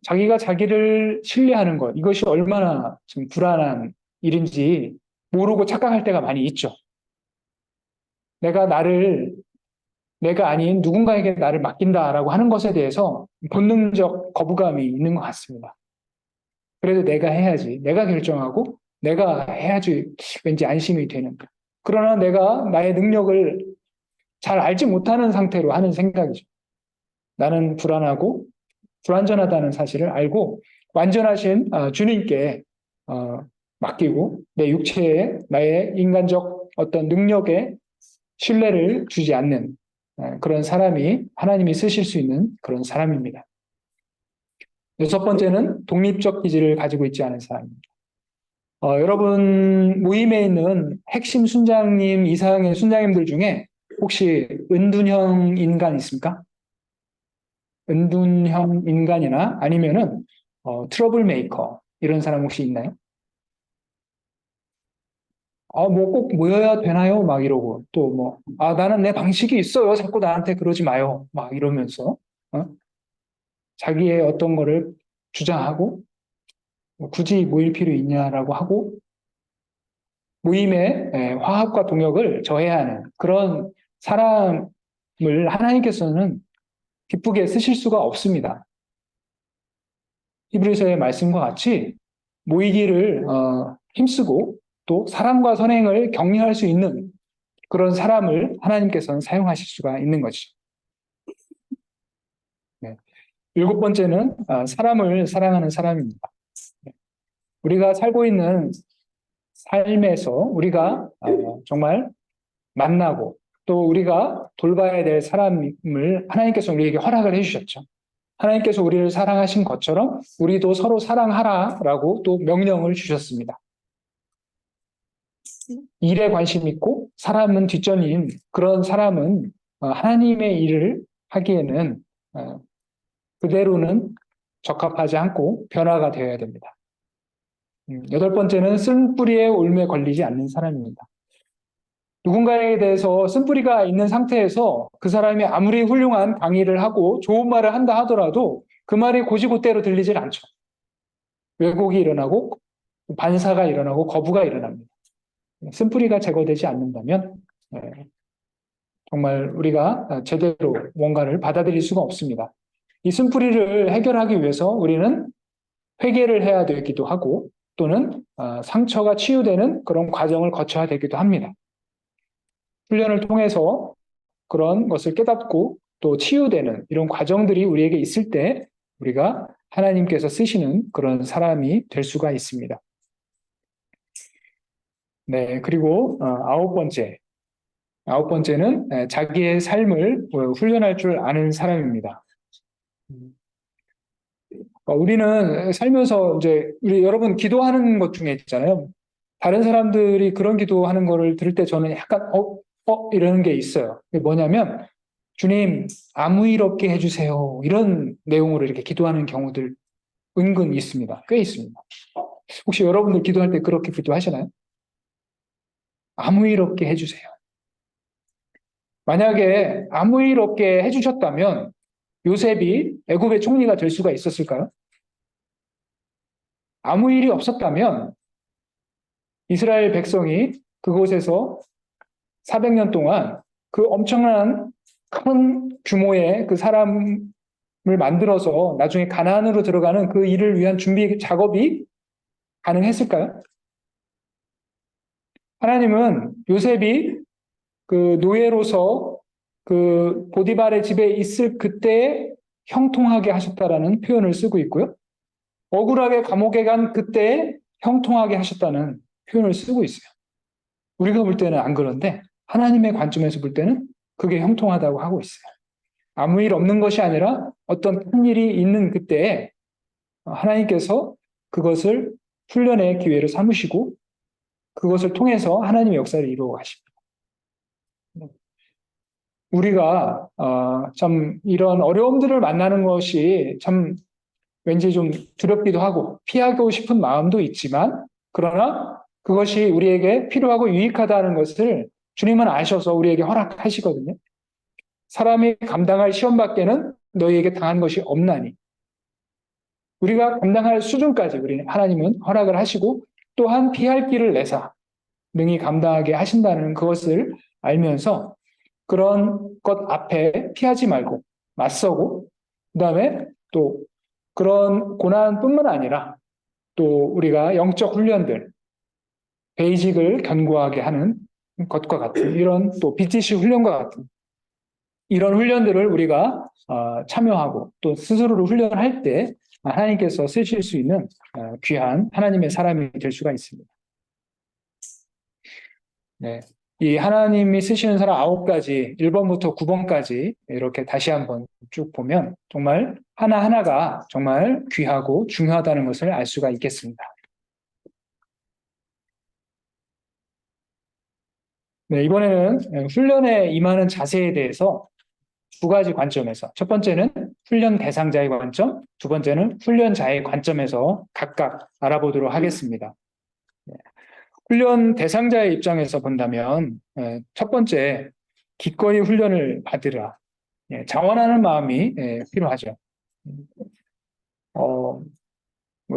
자기가 자기를 신뢰하는 것, 이것이 얼마나 좀 불안한 일인지 모르고 착각할 때가 많이 있죠. 내가 아닌 누군가에게 나를 맡긴다라고 하는 것에 대해서 본능적 거부감이 있는 것 같습니다. 그래도 내가 해야지, 내가 결정하고 내가 해야지 왠지 안심이 되는. 그러나 내가 나의 능력을 잘 알지 못하는 상태로 하는 생각이죠. 나는 불안하고 불완전하다는 사실을 알고 완전하신 주님께 맡기고 내 육체에 나의 인간적 어떤 능력에 신뢰를 주지 않는 그런 사람이 하나님이 쓰실 수 있는 그런 사람입니다. 여섯 번째는 독립적 기질을 가지고 있지 않은 사람입니다. 여러분 모임에 있는 핵심 순장님 이상의 순장님들 중에 혹시 은둔형 인간 있습니까? 은둔형 인간이나 아니면은 트러블 메이커 이런 사람 혹시 있나요? 뭐 꼭 모여야 되나요? 막 이러고 또 나는 내 방식이 있어요. 자꾸 나한테 그러지 마요. 막 이러면서 자기의 어떤 거를 주장하고 굳이 모일 필요 있냐라고 하고 모임의 화합과 동역을 저해하는 그런 사람을 하나님께서는 기쁘게 쓰실 수가 없습니다. 히브리서의 말씀과 같이 모이기를 힘쓰고 또 사랑과 선행을 격려할 수 있는 그런 사람을 하나님께서는 사용하실 수가 있는 것이죠. 네. 일곱 번째는 사람을 사랑하는 사람입니다. 우리가 살고 있는 삶에서 우리가 정말 만나고 또 우리가 돌봐야 될 사람을 하나님께서 우리에게 허락을 해주셨죠. 하나님께서 우리를 사랑하신 것처럼 우리도 서로 사랑하라라고 또 명령을 주셨습니다. 일에 관심 있고 사람은 뒷전인 그런 사람은 하나님의 일을 하기에는 그대로는 적합하지 않고 변화가 되어야 됩니다. 여덟 번째는 쓴뿌리에 올매 걸리지 않는 사람입니다. 누군가에 대해서 쓴뿌리가 있는 상태에서 그 사람이 아무리 훌륭한 강의를 하고 좋은 말을 한다 하더라도 그 말이 고지고대로 들리질 않죠. 왜곡이 일어나고 반사가 일어나고 거부가 일어납니다. 쓴뿌리가 제거되지 않는다면 정말 우리가 제대로 뭔가를 받아들일 수가 없습니다. 이 쓴뿌리를 해결하기 위해서 우리는 회개를 해야 되기도 하고 또는 상처가 치유되는 그런 과정을 거쳐야 되기도 합니다. 훈련을 통해서 그런 것을 깨닫고 또 치유되는 이런 과정들이 우리에게 있을 때 우리가 하나님께서 쓰시는 그런 사람이 될 수가 있습니다. 네, 그리고 아홉 번째는 자기의 삶을 훈련할 줄 아는 사람입니다. 우리는 살면서 이제 우리 여러분 기도하는 것 중에 있잖아요. 다른 사람들이 그런 기도하는 거를 들을 때 저는 약간 이러는 게 있어요. 그게 뭐냐면 주님 아무 일 없게 해주세요. 이런 내용으로 이렇게 기도하는 경우들 은근 있습니다. 꽤 있습니다. 혹시 여러분들 기도할 때 그렇게 기도하시나요? 아무 일 없게 해주세요. 만약에 아무 일 없게 해주셨다면 요셉이 애굽의 총리가 될 수가 있었을까요? 아무 일이 없었다면 이스라엘 백성이 그곳에서 400년 동안 그 엄청난 큰 규모의 그 사람을 만들어서 나중에 가나안으로 들어가는 그 일을 위한 준비 작업이 가능했을까요? 하나님은 요셉이 그 노예로서 그 보디발의 집에 있을 그때에 형통하게 하셨다라는 표현을 쓰고 있고요. 억울하게 감옥에 간 그때에 형통하게 하셨다는 표현을 쓰고 있어요. 우리가 볼 때는 안 그런데 하나님의 관점에서 볼 때는 그게 형통하다고 하고 있어요. 아무 일 없는 것이 아니라 어떤 큰 일이 있는 그때에 하나님께서 그것을 훈련의 기회를 삼으시고 그것을 통해서 하나님의 역사를 이루어 가십니다. 우리가 참 이런 어려움들을 만나는 것이 참 왠지 좀 두렵기도 하고 피하고 싶은 마음도 있지만 그러나 그것이 우리에게 필요하고 유익하다는 것을 주님은 아셔서 우리에게 허락하시거든요. 사람이 감당할 시험밖에는 너희에게 당한 것이 없나니 우리가 감당할 수준까지 우리 하나님은 허락을 하시고 또한 피할 길을 내사 능히 감당하게 하신다는 그것을 알면서 그런 것 앞에 피하지 말고 맞서고 그다음에 또 그런 고난뿐만 아니라 또 우리가 영적 훈련들 베이직을 견고하게 하는 것과 같은 이런 또 BTC 훈련과 같은 이런 훈련들을 우리가 참여하고 또 스스로를 훈련할 때 하나님께서 쓰실 수 있는 귀한 하나님의 사람이 될 수가 있습니다. 네. 이 하나님이 쓰시는 사람 9가지, 1번부터 9번까지 이렇게 다시 한번 쭉 보면 정말 하나하나가 정말 귀하고 중요하다는 것을 알 수가 있겠습니다. 네, 이번에는 훈련에 임하는 자세에 대해서 2가지 관점에서 첫 번째는 훈련 대상자의 관점, 두 번째는 훈련자의 관점에서 각각 알아보도록 하겠습니다. 훈련 대상자의 입장에서 본다면 첫 번째 기꺼이 훈련을 받으라. 자원하는 마음이 필요하죠.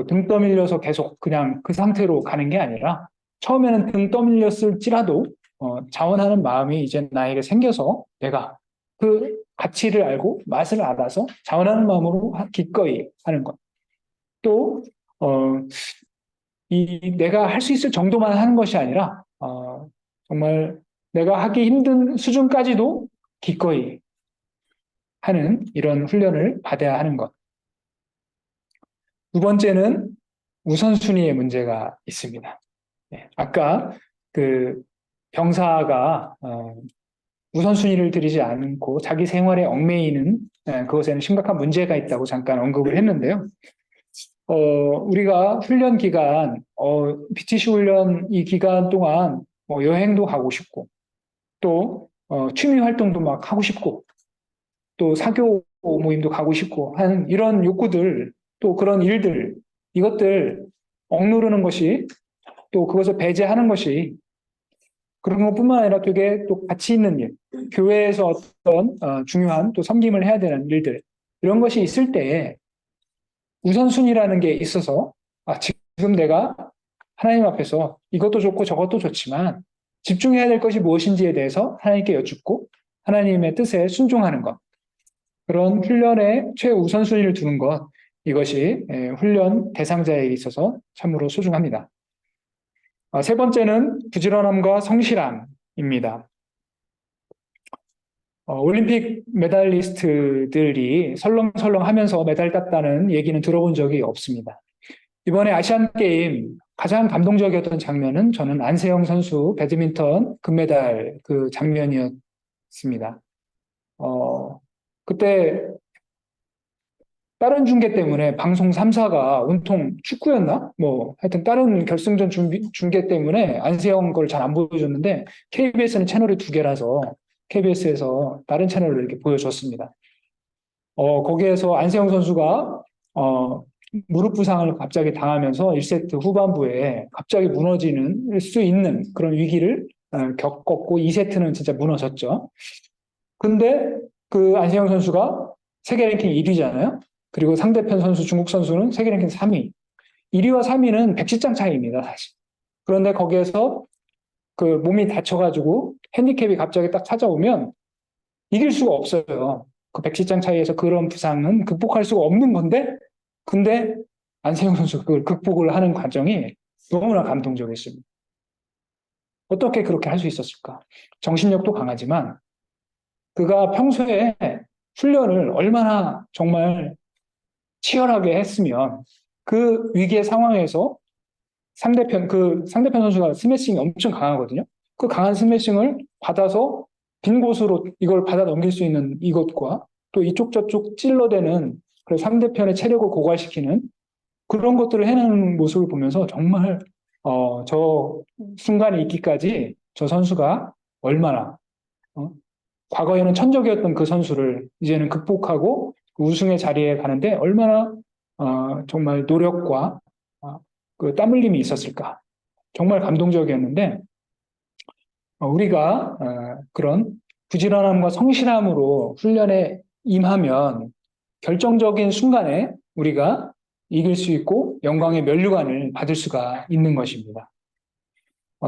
등 떠밀려서 계속 그냥 그 상태로 가는 게 아니라 처음에는 등 떠밀렸을지라도 자원하는 마음이 이제 나에게 생겨서 내가 그 가치를 알고 맛을 알아서 자원하는 마음으로 기꺼이 하는 것. 또 내가 할 수 있을 정도만 하는 것이 아니라 정말 내가 하기 힘든 수준까지도 기꺼이 하는 이런 훈련을 받아야 하는 것. 두 번째는 우선순위의 문제가 있습니다. 아까 그 병사가 우선순위를 들이지 않고 자기 생활에 얽매이는 그것에는 심각한 문제가 있다고 잠깐 언급을 했는데요. 우리가 훈련 기간, BTC 훈련 이 기간 동안 여행도 가고 싶고, 또 취미 활동도 막 하고 싶고, 또 사교 모임도 가고 싶고 하는 이런 욕구들, 또 그런 일들, 이것들 억누르는 것이 또 그것을 배제하는 것이 그런 것뿐만 아니라 되게 또 가치 있는 일, 교회에서 어떤 중요한 또 섬김을 해야 되는 일들, 이런 것이 있을 때에 우선순위라는 게 있어서 지금 내가 하나님 앞에서 이것도 좋고 저것도 좋지만 집중해야 될 것이 무엇인지에 대해서 하나님께 여쭙고 하나님의 뜻에 순종하는 것. 그런 훈련에 최우선순위를 두는 것. 이것이 훈련 대상자에게 있어서 참으로 소중합니다. 세 번째는 부지런함과 성실함입니다. 올림픽 메달리스트들이 설렁설렁 하면서 메달 땄다는 얘기는 들어본 적이 없습니다. 이번에 아시안 게임 가장 감동적이었던 장면은 저는 안세영 선수 배드민턴 금메달 그 장면이었습니다. 그때 다른 중계 때문에 방송 3사가 온통 축구였나? 뭐 하여튼 다른 결승전 중계 때문에 안세영 걸 잘 안 보여줬는데 KBS는 채널이 2개라서 KBS에서 다른 채널을 이렇게 보여줬습니다. 거기에서 안세영 선수가 무릎 부상을 갑자기 당하면서 1세트 후반부에 갑자기 무너지는 수 있는 그런 위기를 겪었고 2세트는 진짜 무너졌죠. 근데 그 안세영 선수가 세계 랭킹 1위잖아요. 그리고 상대편 선수 중국 선수는 세계 랭킹 3위. 1위와 3위는 110장 차이입니다, 사실. 그런데 거기에서 그 몸이 다쳐가지고 핸디캡이 갑자기 딱 찾아오면 이길 수가 없어요. 그 110장 차이에서 그런 부상은 극복할 수가 없는 건데, 근데 안세영 선수가 그걸 극복을 하는 과정이 너무나 감동적이었습니다. 어떻게 그렇게 할 수 있었을까? 정신력도 강하지만 그가 평소에 훈련을 얼마나 정말 치열하게 했으면 그 위기의 상황에서 상대편 선수가 스매싱이 엄청 강하거든요. 그 강한 스매싱을 받아서 빈 곳으로 이걸 받아 넘길 수 있는 이것과 또 이쪽 저쪽 찔러대는 그 상대편의 체력을 고갈시키는 그런 것들을 해내는 모습을 보면서 정말 저 순간이 있기까지 저 선수가 얼마나 과거에는 천적이었던 그 선수를 이제는 극복하고 우승의 자리에 가는데 얼마나 정말 노력과 그 땀 흘림이 있었을까. 정말 감동적이었는데 우리가 그런 부지런함과 성실함으로 훈련에 임하면 결정적인 순간에 우리가 이길 수 있고 영광의 면류관을 받을 수가 있는 것입니다.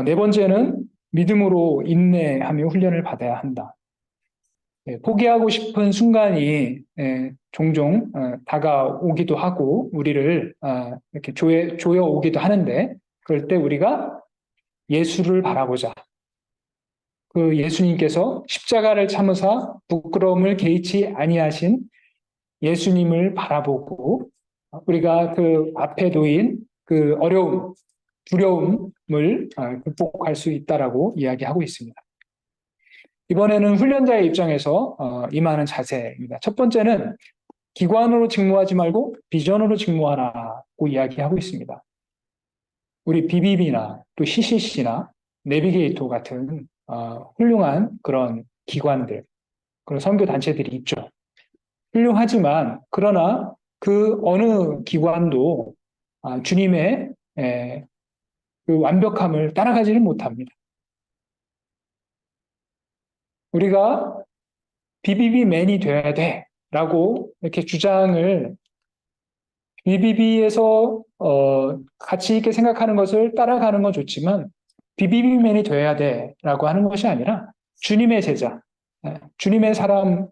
네 번째는 믿음으로 인내하며 훈련을 받아야 한다. 포기하고 싶은 순간이 종종 다가오기도 하고 우리를 이렇게 조여오기도 하는데 그럴 때 우리가 예수를 바라보자. 그 예수님께서 십자가를 참으사 부끄러움을 개의치 아니하신 예수님을 바라보고 우리가 그 앞에 놓인 그 어려움, 두려움을 극복할 수 있다라고 이야기하고 있습니다. 이번에는 훈련자의 입장에서 임하는 자세입니다. 첫 번째는 기관으로 직무하지 말고 비전으로 직무하라고 이야기하고 있습니다. 우리 BBB나 또 CCC나 내비게이터 같은 훌륭한 그런 기관들, 그런 선교 단체들이 있죠. 훌륭하지만 그러나 그 어느 기관도 주님의 그 완벽함을 따라가지는 못합니다. 우리가 BBB맨이 돼야 돼라고 이렇게 주장을 BBB에서 가치 있게 생각하는 것을 따라가는 건 좋지만 BBB맨이 돼야 돼라고 하는 것이 아니라 주님의 제자, 주님의 사람,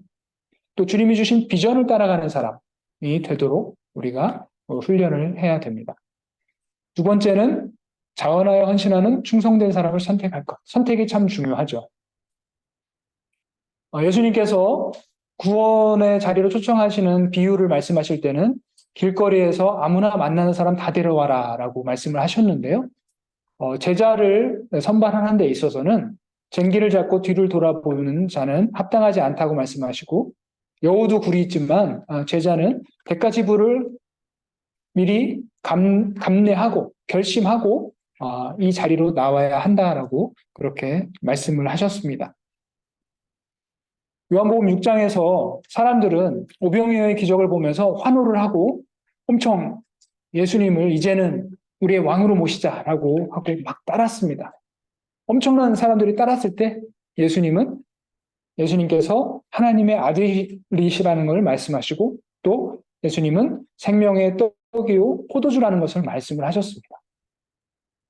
또 주님이 주신 비전을 따라가는 사람이 되도록 우리가 훈련을 해야 됩니다. 두 번째는 자원하여 헌신하는 충성된 사람을 선택할 것. 선택이 참 중요하죠. 예수님께서 구원의 자리로 초청하시는 비유를 말씀하실 때는 길거리에서 아무나 만나는 사람 다 데려와라 라고 말씀을 하셨는데요. 제자를 선발하는 데 있어서는 쟁기를 잡고 뒤를 돌아보는 자는 합당하지 않다고 말씀하시고 여우도 굴이 있지만 제자는 대가지불을 미리 감내하고 결심하고 이 자리로 나와야 한다라고 그렇게 말씀을 하셨습니다. 요한복음 6장에서 사람들은 오병이어의 기적을 보면서 환호를 하고 엄청 예수님을 이제는 우리의 왕으로 모시자라고 하고 막 따랐습니다. 엄청난 사람들이 따랐을 때 예수님께서 하나님의 아들이시라는 것을 말씀하시고 또 예수님은 생명의 떡이요 포도주라는 것을 말씀을 하셨습니다.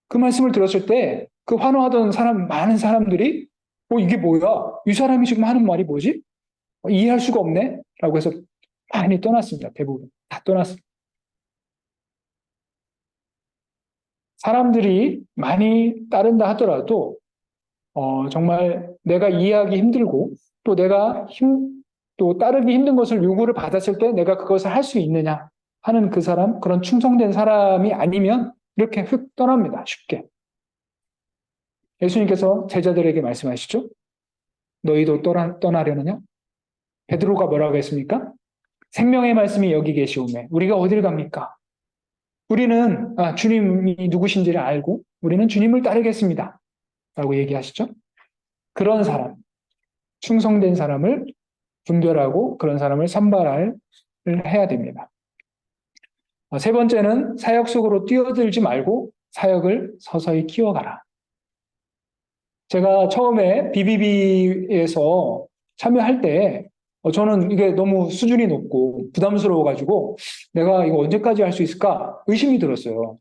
그 말씀을 들었을 때 그 환호하던 많은 사람들이 이게 뭐야? 이 사람이 지금 하는 말이 뭐지? 이해할 수가 없네? 라고 해서 많이 떠났습니다. 대부분 다 떠났습니다. 사람들이 많이 따른다 하더라도 정말 내가 이해하기 힘들고 또 또 따르기 힘든 것을 요구를 받았을 때 내가 그것을 할 수 있느냐 하는 그 사람, 그런 충성된 사람이 아니면 이렇게 휙 떠납니다. 쉽게. 예수님께서 제자들에게 말씀하시죠. 너희도 떠나려느냐? 베드로가 뭐라고 했습니까? 생명의 말씀이 여기 계시오매 우리가 어딜 갑니까? 우리는 주님이 누구신지를 알고 우리는 주님을 따르겠습니다. 라고 얘기하시죠. 그런 사람, 충성된 사람을 분별하고 그런 사람을 선발을 해야 됩니다. 세 번째는 사역 속으로 뛰어들지 말고 사역을 서서히 키워가라. 제가 처음에 BBB에서 참여할 때 저는 이게 너무 수준이 높고 부담스러워가지고 내가 이거 언제까지 할 수 있을까 의심이 들었어요.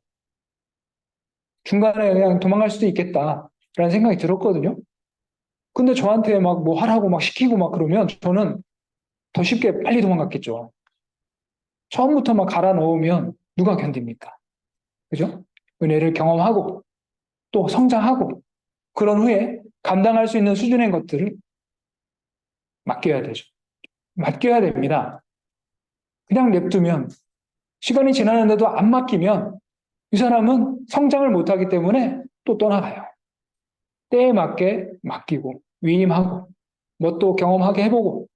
중간에 그냥 도망갈 수도 있겠다라는 생각이 들었거든요. 근데 저한테 막 뭐 하라고 막 시키고 막 그러면 저는 더 쉽게 빨리 도망갔겠죠. 처음부터 막 갈아 넣으면 누가 견딥니까? 그죠? 은혜를 경험하고 또 성장하고 그런 후에 감당할 수 있는 수준의 것들을 맡겨야 되죠. 맡겨야 됩니다. 그냥 냅두면 시간이 지나는데도 안 맡기면 이 사람은 성장을 못하기 때문에 또 떠나가요. 때에 맞게 맡기고 위임하고 뭣도 경험하게 해보고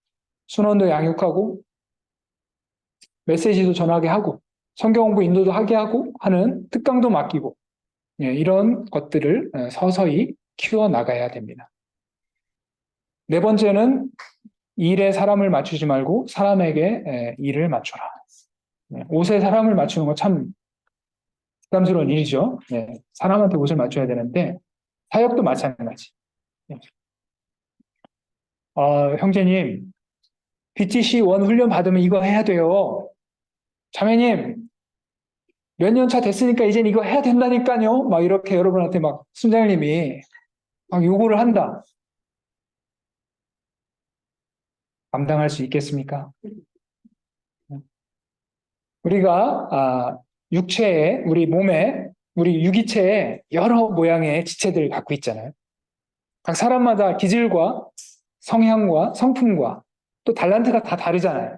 순원도 양육하고 메시지도 전하게 하고 성경 공부 인도도 하게 하고 하는 특강도 맡기고 이런 것들을 서서히 키워나가야 됩니다. 네 번째는 일에 사람을 맞추지 말고 사람에게 일을 맞춰라. 옷에 사람을 맞추는 거 참 부담스러운 일이죠. 사람한테 옷을 맞춰야 되는데 사역도 마찬가지. 형제님, BTC 원 훈련 받으면 이거 해야 돼요. 자매님, 몇 년 차 됐으니까 이젠 이거 해야 된다니까요. 막 이렇게 여러분한테 막 순장님이 막 요구를 한다. 감당할 수 있겠습니까? 우리가 육체에, 우리 몸에, 우리 유기체에 여러 모양의 지체들을 갖고 있잖아요. 각 사람마다 기질과 성향과 성품과 또 달란트가 다 다르잖아요.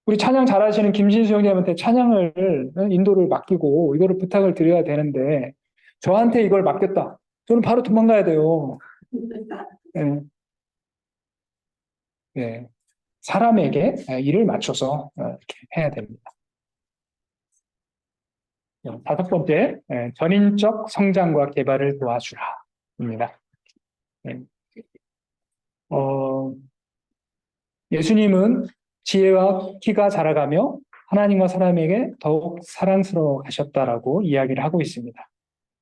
우리 찬양 잘하시는 김진수 형님한테 찬양을 인도를 맡기고 이거를 부탁을 드려야 되는데 저한테 이걸 맡겼다. 저는 바로 도망가야 돼요. 네. 네. 사람에게 일을 맞춰서 이렇게 해야 됩니다. 다섯 번째, 전인적 성장과 개발을 도와주라입니다. 예수님은 지혜와 키가 자라가며 하나님과 사람에게 더욱 사랑스러워 하셨다라고 이야기를 하고 있습니다.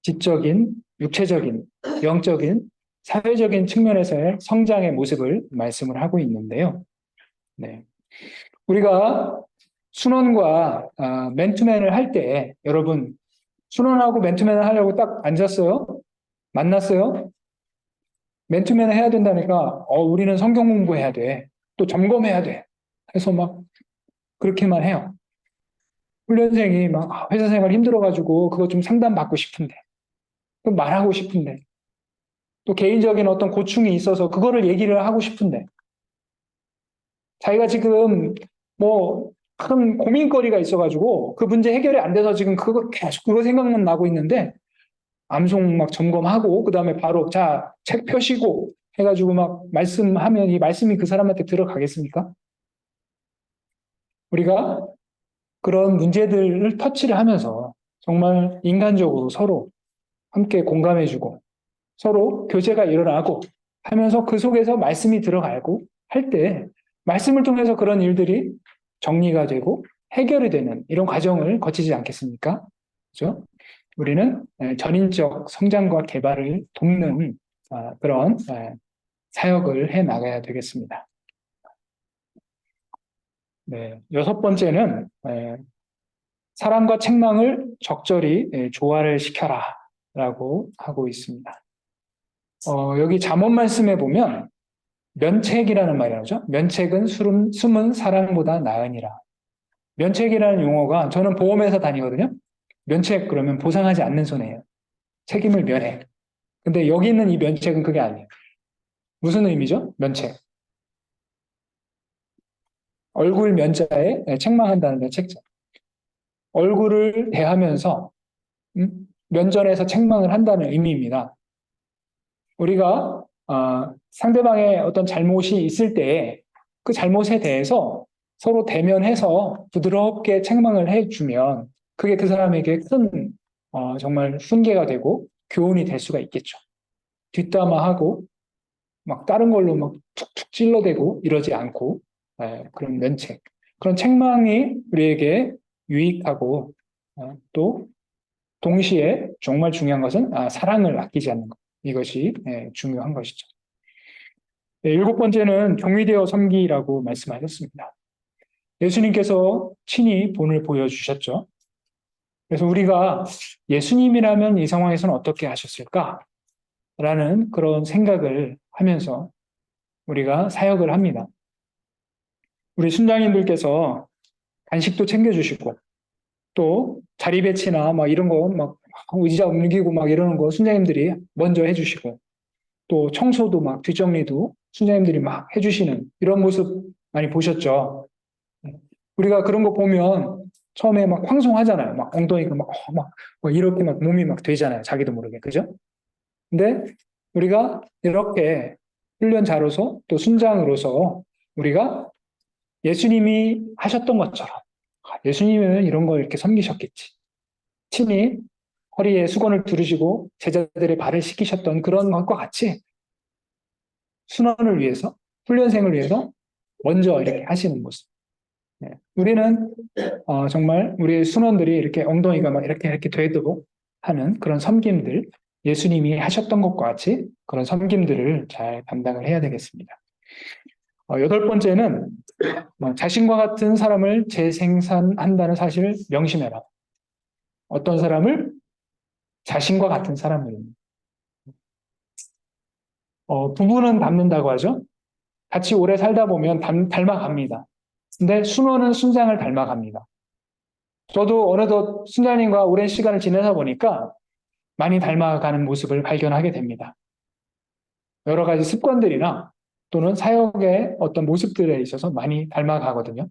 지적인, 육체적인, 영적인, 사회적인 측면에서의 성장의 모습을 말씀을 하고 있는데요. 우리가 순원과 맨투맨을 할 때 여러분 순원하고 맨투맨을 하려고 딱 앉았어요? 만났어요? 맨투맨을 해야 된다니까 우리는 성경 공부해야 돼. 또 점검해야 돼. 해서 막 그렇게만 해요. 훈련생이 막 회사 생활 힘들어가지고 그거 좀 상담받고 싶은데 또 말하고 싶은데 또 개인적인 어떤 고충이 있어서 그거를 얘기를 하고 싶은데 자기가 지금 뭐 큰 고민거리가 있어가지고 그 문제 해결이 안 돼서 지금 그거 계속 그거 생각만 나고 있는데 암송 막 점검하고 그 다음에 바로 자 책 펴시고 해가지고 막 말씀하면 이 말씀이 그 사람한테 들어가겠습니까? 우리가 그런 문제들을 터치를 하면서 정말 인간적으로 서로 함께 공감해주고 서로 교제가 일어나고 하면서 그 속에서 말씀이 들어가고 할 때 말씀을 통해서 그런 일들이 정리가 되고 해결이 되는 이런 과정을 거치지 않겠습니까? 그렇죠? 우리는 전인적 성장과 개발을 돕는 그런 사역을 해 나가야 되겠습니다. 여섯 번째는 사랑과 책망을 적절히 조화를 시켜라라고 하고 있습니다. 여기 잠언 말씀에 보면 면책이라는 말이 나오죠. 면책은 숨은 사랑보다 나으니라. 면책이라는 용어가 저는 보험회사 다니거든요. 면책 그러면 보상하지 않는 손해예요. 책임을 면해. 근데 여기 있는 이 면책은 그게 아니에요. 무슨 의미죠? 면책. 얼굴 면자에 책망한다는 게 책자. 얼굴을 대하면서 면전에서 책망을 한다는 의미입니다. 우리가 상대방의 어떤 잘못이 있을 때 그 잘못에 대해서 서로 대면해서 부드럽게 책망을 해주면 그게 그 사람에게 큰 정말 훈계가 되고 교훈이 될 수가 있겠죠. 뒷담화하고 막 다른 걸로 막 툭툭 찔러대고 이러지 않고 그런 면책, 그런 책망이 우리에게 유익하고 또 동시에 정말 중요한 것은 사랑을 아끼지 않는 것. 이것이 중요한 것이죠. 네, 일곱 번째는 경위되어 섬기라고 말씀하셨습니다. 예수님께서 친히 본을 보여주셨죠. 그래서 우리가 예수님이라면 이 상황에서는 어떻게 하셨을까? 라는 그런 생각을 하면서 우리가 사역을 합니다. 우리 순장님들께서 간식도 챙겨주시고 또 자리 배치나 막 이런 거 막 의자 옮기고 막 이러는 거 순장님들이 먼저 해주시고 또 청소도 막 뒷정리도 순장님들이 막 해주시는 이런 모습 많이 보셨죠. 우리가 그런 거 보면 처음에 막 황송하잖아요. 막 엉덩이가 막 이렇게 막 몸이 막 되잖아요. 자기도 모르게. 그죠? 근데 우리가 이렇게 훈련자로서 또 순장으로서 우리가 예수님이 하셨던 것처럼 예수님은 이런 걸 이렇게 섬기셨겠지. 친히 허리에 수건을 두르시고 제자들의 발을 씻기셨던 그런 것과 같이 순원을 위해서, 훈련생을 위해서 먼저 이렇게 하시는 모습. 우리는 정말 우리의 순원들이 이렇게 엉덩이가 막 이렇게 되도록 하는 그런 섬김들, 예수님이 하셨던 것과 같이 그런 섬김들을 잘 감당을 해야 되겠습니다. 여덟 번째는 자신과 같은 사람을 재생산한다는 사실을 명심해라. 어떤 사람을? 자신과 같은 사람을. 부부는 닮는다고 하죠. 같이 오래 살다 보면 닮아갑니다. 근데 순원은 순장을 닮아갑니다. 저도 어느덧 순장님과 오랜 시간을 지내다 보니까 많이 닮아가는 모습을 발견하게 됩니다. 여러 가지 습관들이나 또는 사역의 어떤 모습들에 있어서 많이 닮아가거든요.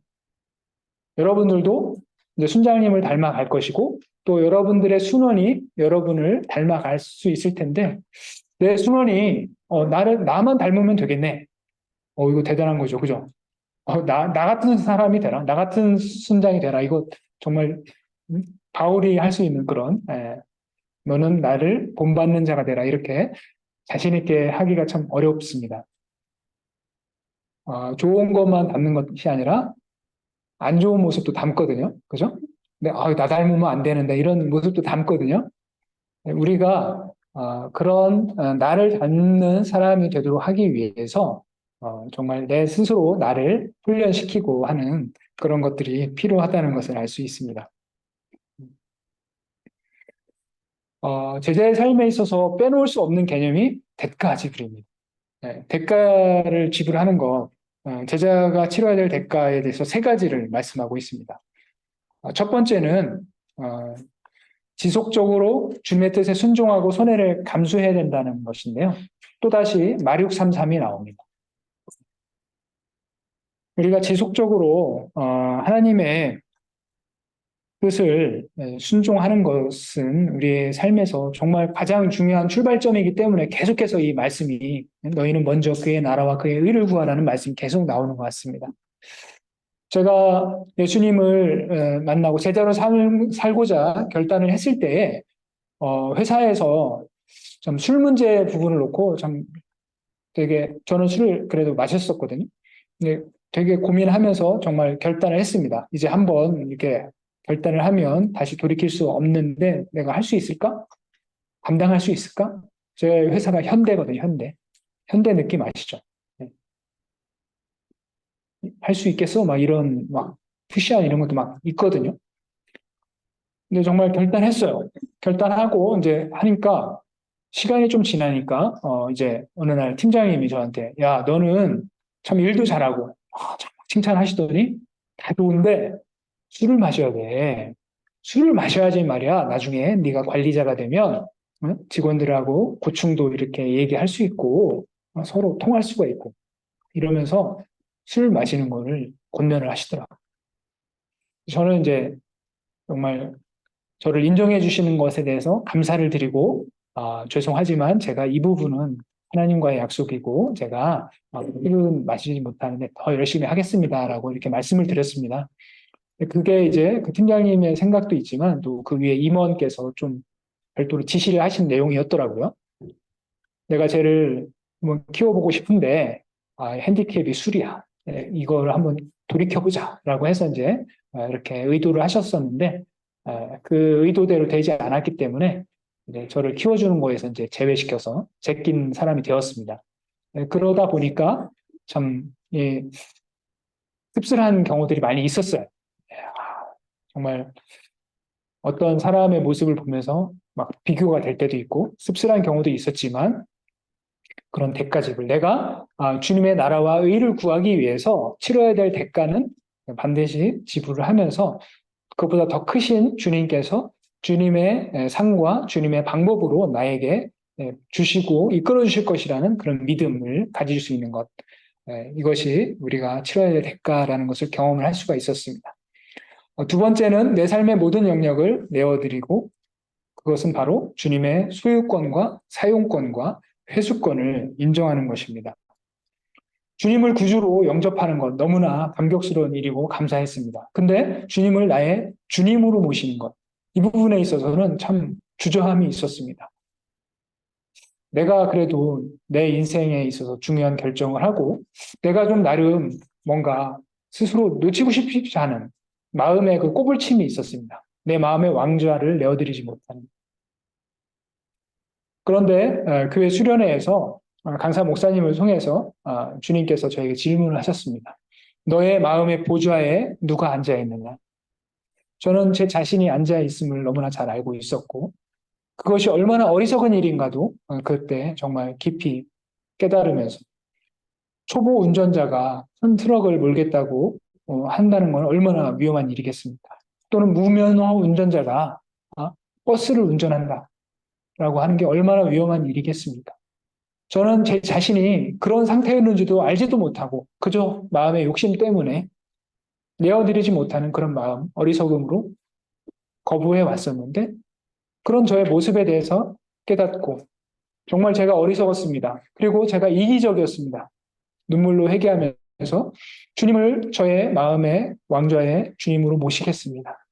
여러분들도 이제 순장님을 닮아갈 것이고 또 여러분들의 순원이 여러분을 닮아갈 수 있을 텐데 내 순원이 나만 닮으면 되겠네. 이거 대단한 거죠. 그죠? 나 같은 사람이 되라. 나 같은 순장이 되라. 이거 정말 바울이 할 수 있는 그런 너는 나를 본받는 자가 되라. 이렇게 자신 있게 하기가 참 어렵습니다. 좋은 것만 담는 것이 아니라 안 좋은 모습도 담거든요. 그죠? 근데 나 닮으면 안 되는데 이런 모습도 담거든요. 우리가 그런 나를 닮는 사람이 되도록 하기 위해서 정말 내 스스로 나를 훈련시키고 하는 그런 것들이 필요하다는 것을 알 수 있습니다. 제자의 삶에 있어서 빼놓을 수 없는 개념이 대가 지불입니다. 대가를 지불하는 것, 제자가 치러야 될 대가에 대해서 세 가지를 말씀하고 있습니다. 첫 번째는 지속적으로 주님의 뜻에 순종하고 손해를 감수해야 된다는 것인데요. 또다시 마륙 33이 나옵니다. 우리가 지속적으로 하나님의 뜻을 순종하는 것은 우리의 삶에서 정말 가장 중요한 출발점이기 때문에 계속해서 이 말씀이 너희는 먼저 그의 나라와 그의 의를 구하라는 말씀이 계속 나오는 것 같습니다. 제가 예수님을 만나고 제자로 살고자 결단을 했을 때에 회사에서 좀 술 문제 부분을 놓고 참 되게 저는 술을 그래도 마셨었거든요. 근데 되게 고민하면서 정말 결단을 했습니다. 이제 한번 이렇게 결단을 하면 다시 돌이킬 수 없는데 내가 할 수 있을까? 감당할 수 있을까? 제 회사가 현대거든요. 현대 느낌 아시죠? 할 수 있겠어? 막 이런 막 푸시한 이런 것도 막 있거든요. 근데 정말 결단했어요. 결단하고 이제 하니까 시간이 좀 지나니까 이제 어느 날 팀장님이 저한테 야 너는 참 일도 잘하고 참 칭찬하시더니 다 좋은데 술을 마셔야 돼. 술을 마셔야지 말이야. 나중에 네가 관리자가 되면 직원들하고 고충도 이렇게 얘기할 수 있고 서로 통할 수가 있고 이러면서 술 마시는 거를 권면을 하시더라고요. 저는 이제 정말 저를 인정해 주시는 것에 대해서 감사를 드리고 죄송하지만 제가 이 부분은 하나님과의 약속이고 제가 술은 마시지 못하는데 더 열심히 하겠습니다라고 이렇게 말씀을 드렸습니다. 그게 이제 그 팀장님의 생각도 있지만 또 그 위에 임원께서 좀 별도로 지시를 하신 내용이었더라고요. 내가 쟤를 한번 키워보고 싶은데 핸디캡이 술이야. 이걸 한번 돌이켜보자라고 해서 이제 이렇게 의도를 하셨었는데 그 의도대로 되지 않았기 때문에 이제 저를 키워주는 거에서 이제 제외시켜서 제낀 사람이 되었습니다. 그러다 보니까 참 씁쓸한 경우들이 많이 있었어요. 정말 어떤 사람의 모습을 보면서 막 비교가 될 때도 있고 씁쓸한 경우도 있었지만 그런 대가집을 내가 주님의 나라와 의를 구하기 위해서 치러야 될 대가는 반드시 지불을 하면서 그보다 더 크신 주님께서 주님의 상과 주님의 방법으로 나에게 주시고 이끌어 주실 것이라는 그런 믿음을 가질 수 있는 것. 이것이 우리가 치러야 될 대가라는 것을 경험을 할 수가 있었습니다. 두 번째는 내 삶의 모든 영역을 내어드리고 그것은 바로 주님의 소유권과 사용권과 회수권을 인정하는 것입니다. 주님을 구주로 영접하는 것 너무나 감격스러운 일이고 감사했습니다. 근데 주님을 나의 주님으로 모시는 것, 이 부분에 있어서는 참 주저함이 있었습니다. 내가 그래도 내 인생에 있어서 중요한 결정을 하고 내가 좀 나름 뭔가 스스로 놓치고 싶지 않은 마음의 그 꼬불침이 있었습니다. 내 마음의 왕좌를 내어드리지 못하는. 그런데 교회 수련회에서 강사 목사님을 통해서 주님께서 저에게 질문을 하셨습니다. 너의 마음의 보좌에 누가 앉아 있느냐? 저는 제 자신이 앉아 있음을 너무나 잘 알고 있었고 그것이 얼마나 어리석은 일인가도 그때 정말 깊이 깨달으면서 초보 운전자가 큰 트럭을 몰겠다고 한다는 건 얼마나 위험한 일이겠습니까? 또는 무면허 운전자가 버스를 운전한다. 라고 하는 게 얼마나 위험한 일이겠습니까? 저는 제 자신이 그런 상태였는지도 알지도 못하고 그저 마음의 욕심 때문에 내어드리지 못하는 그런 마음, 어리석음으로 거부해 왔었는데 그런 저의 모습에 대해서 깨닫고 정말 제가 어리석었습니다. 그리고 제가 이기적이었습니다. 눈물로 회개하면서 주님을 저의 마음의 왕좌의 주님으로 모시겠습니다.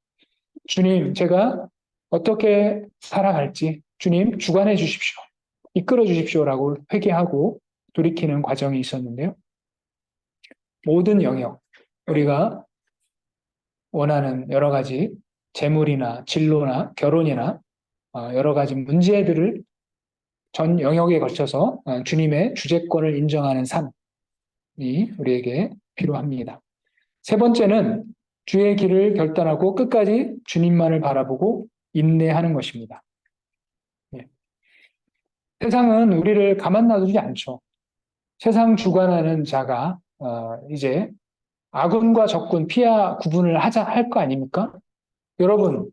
주님, 제가 어떻게 살아갈지 주님 주관해 주십시오. 이끌어 주십시오라고 회개하고 돌이키는 과정이 있었는데요. 모든 영역, 우리가 원하는 여러 가지 재물이나 진로나 결혼이나 여러 가지 문제들을 전 영역에 걸쳐서 주님의 주재권을 인정하는 삶이 우리에게 필요합니다. 세 번째는 주의 길을 결단하고 끝까지 주님만을 바라보고 인내하는 것입니다. 세상은 우리를 가만 놔두지 않죠. 세상 주관하는 자가 이제 아군과 적군, 피하 구분을 할 거 아닙니까? 여러분,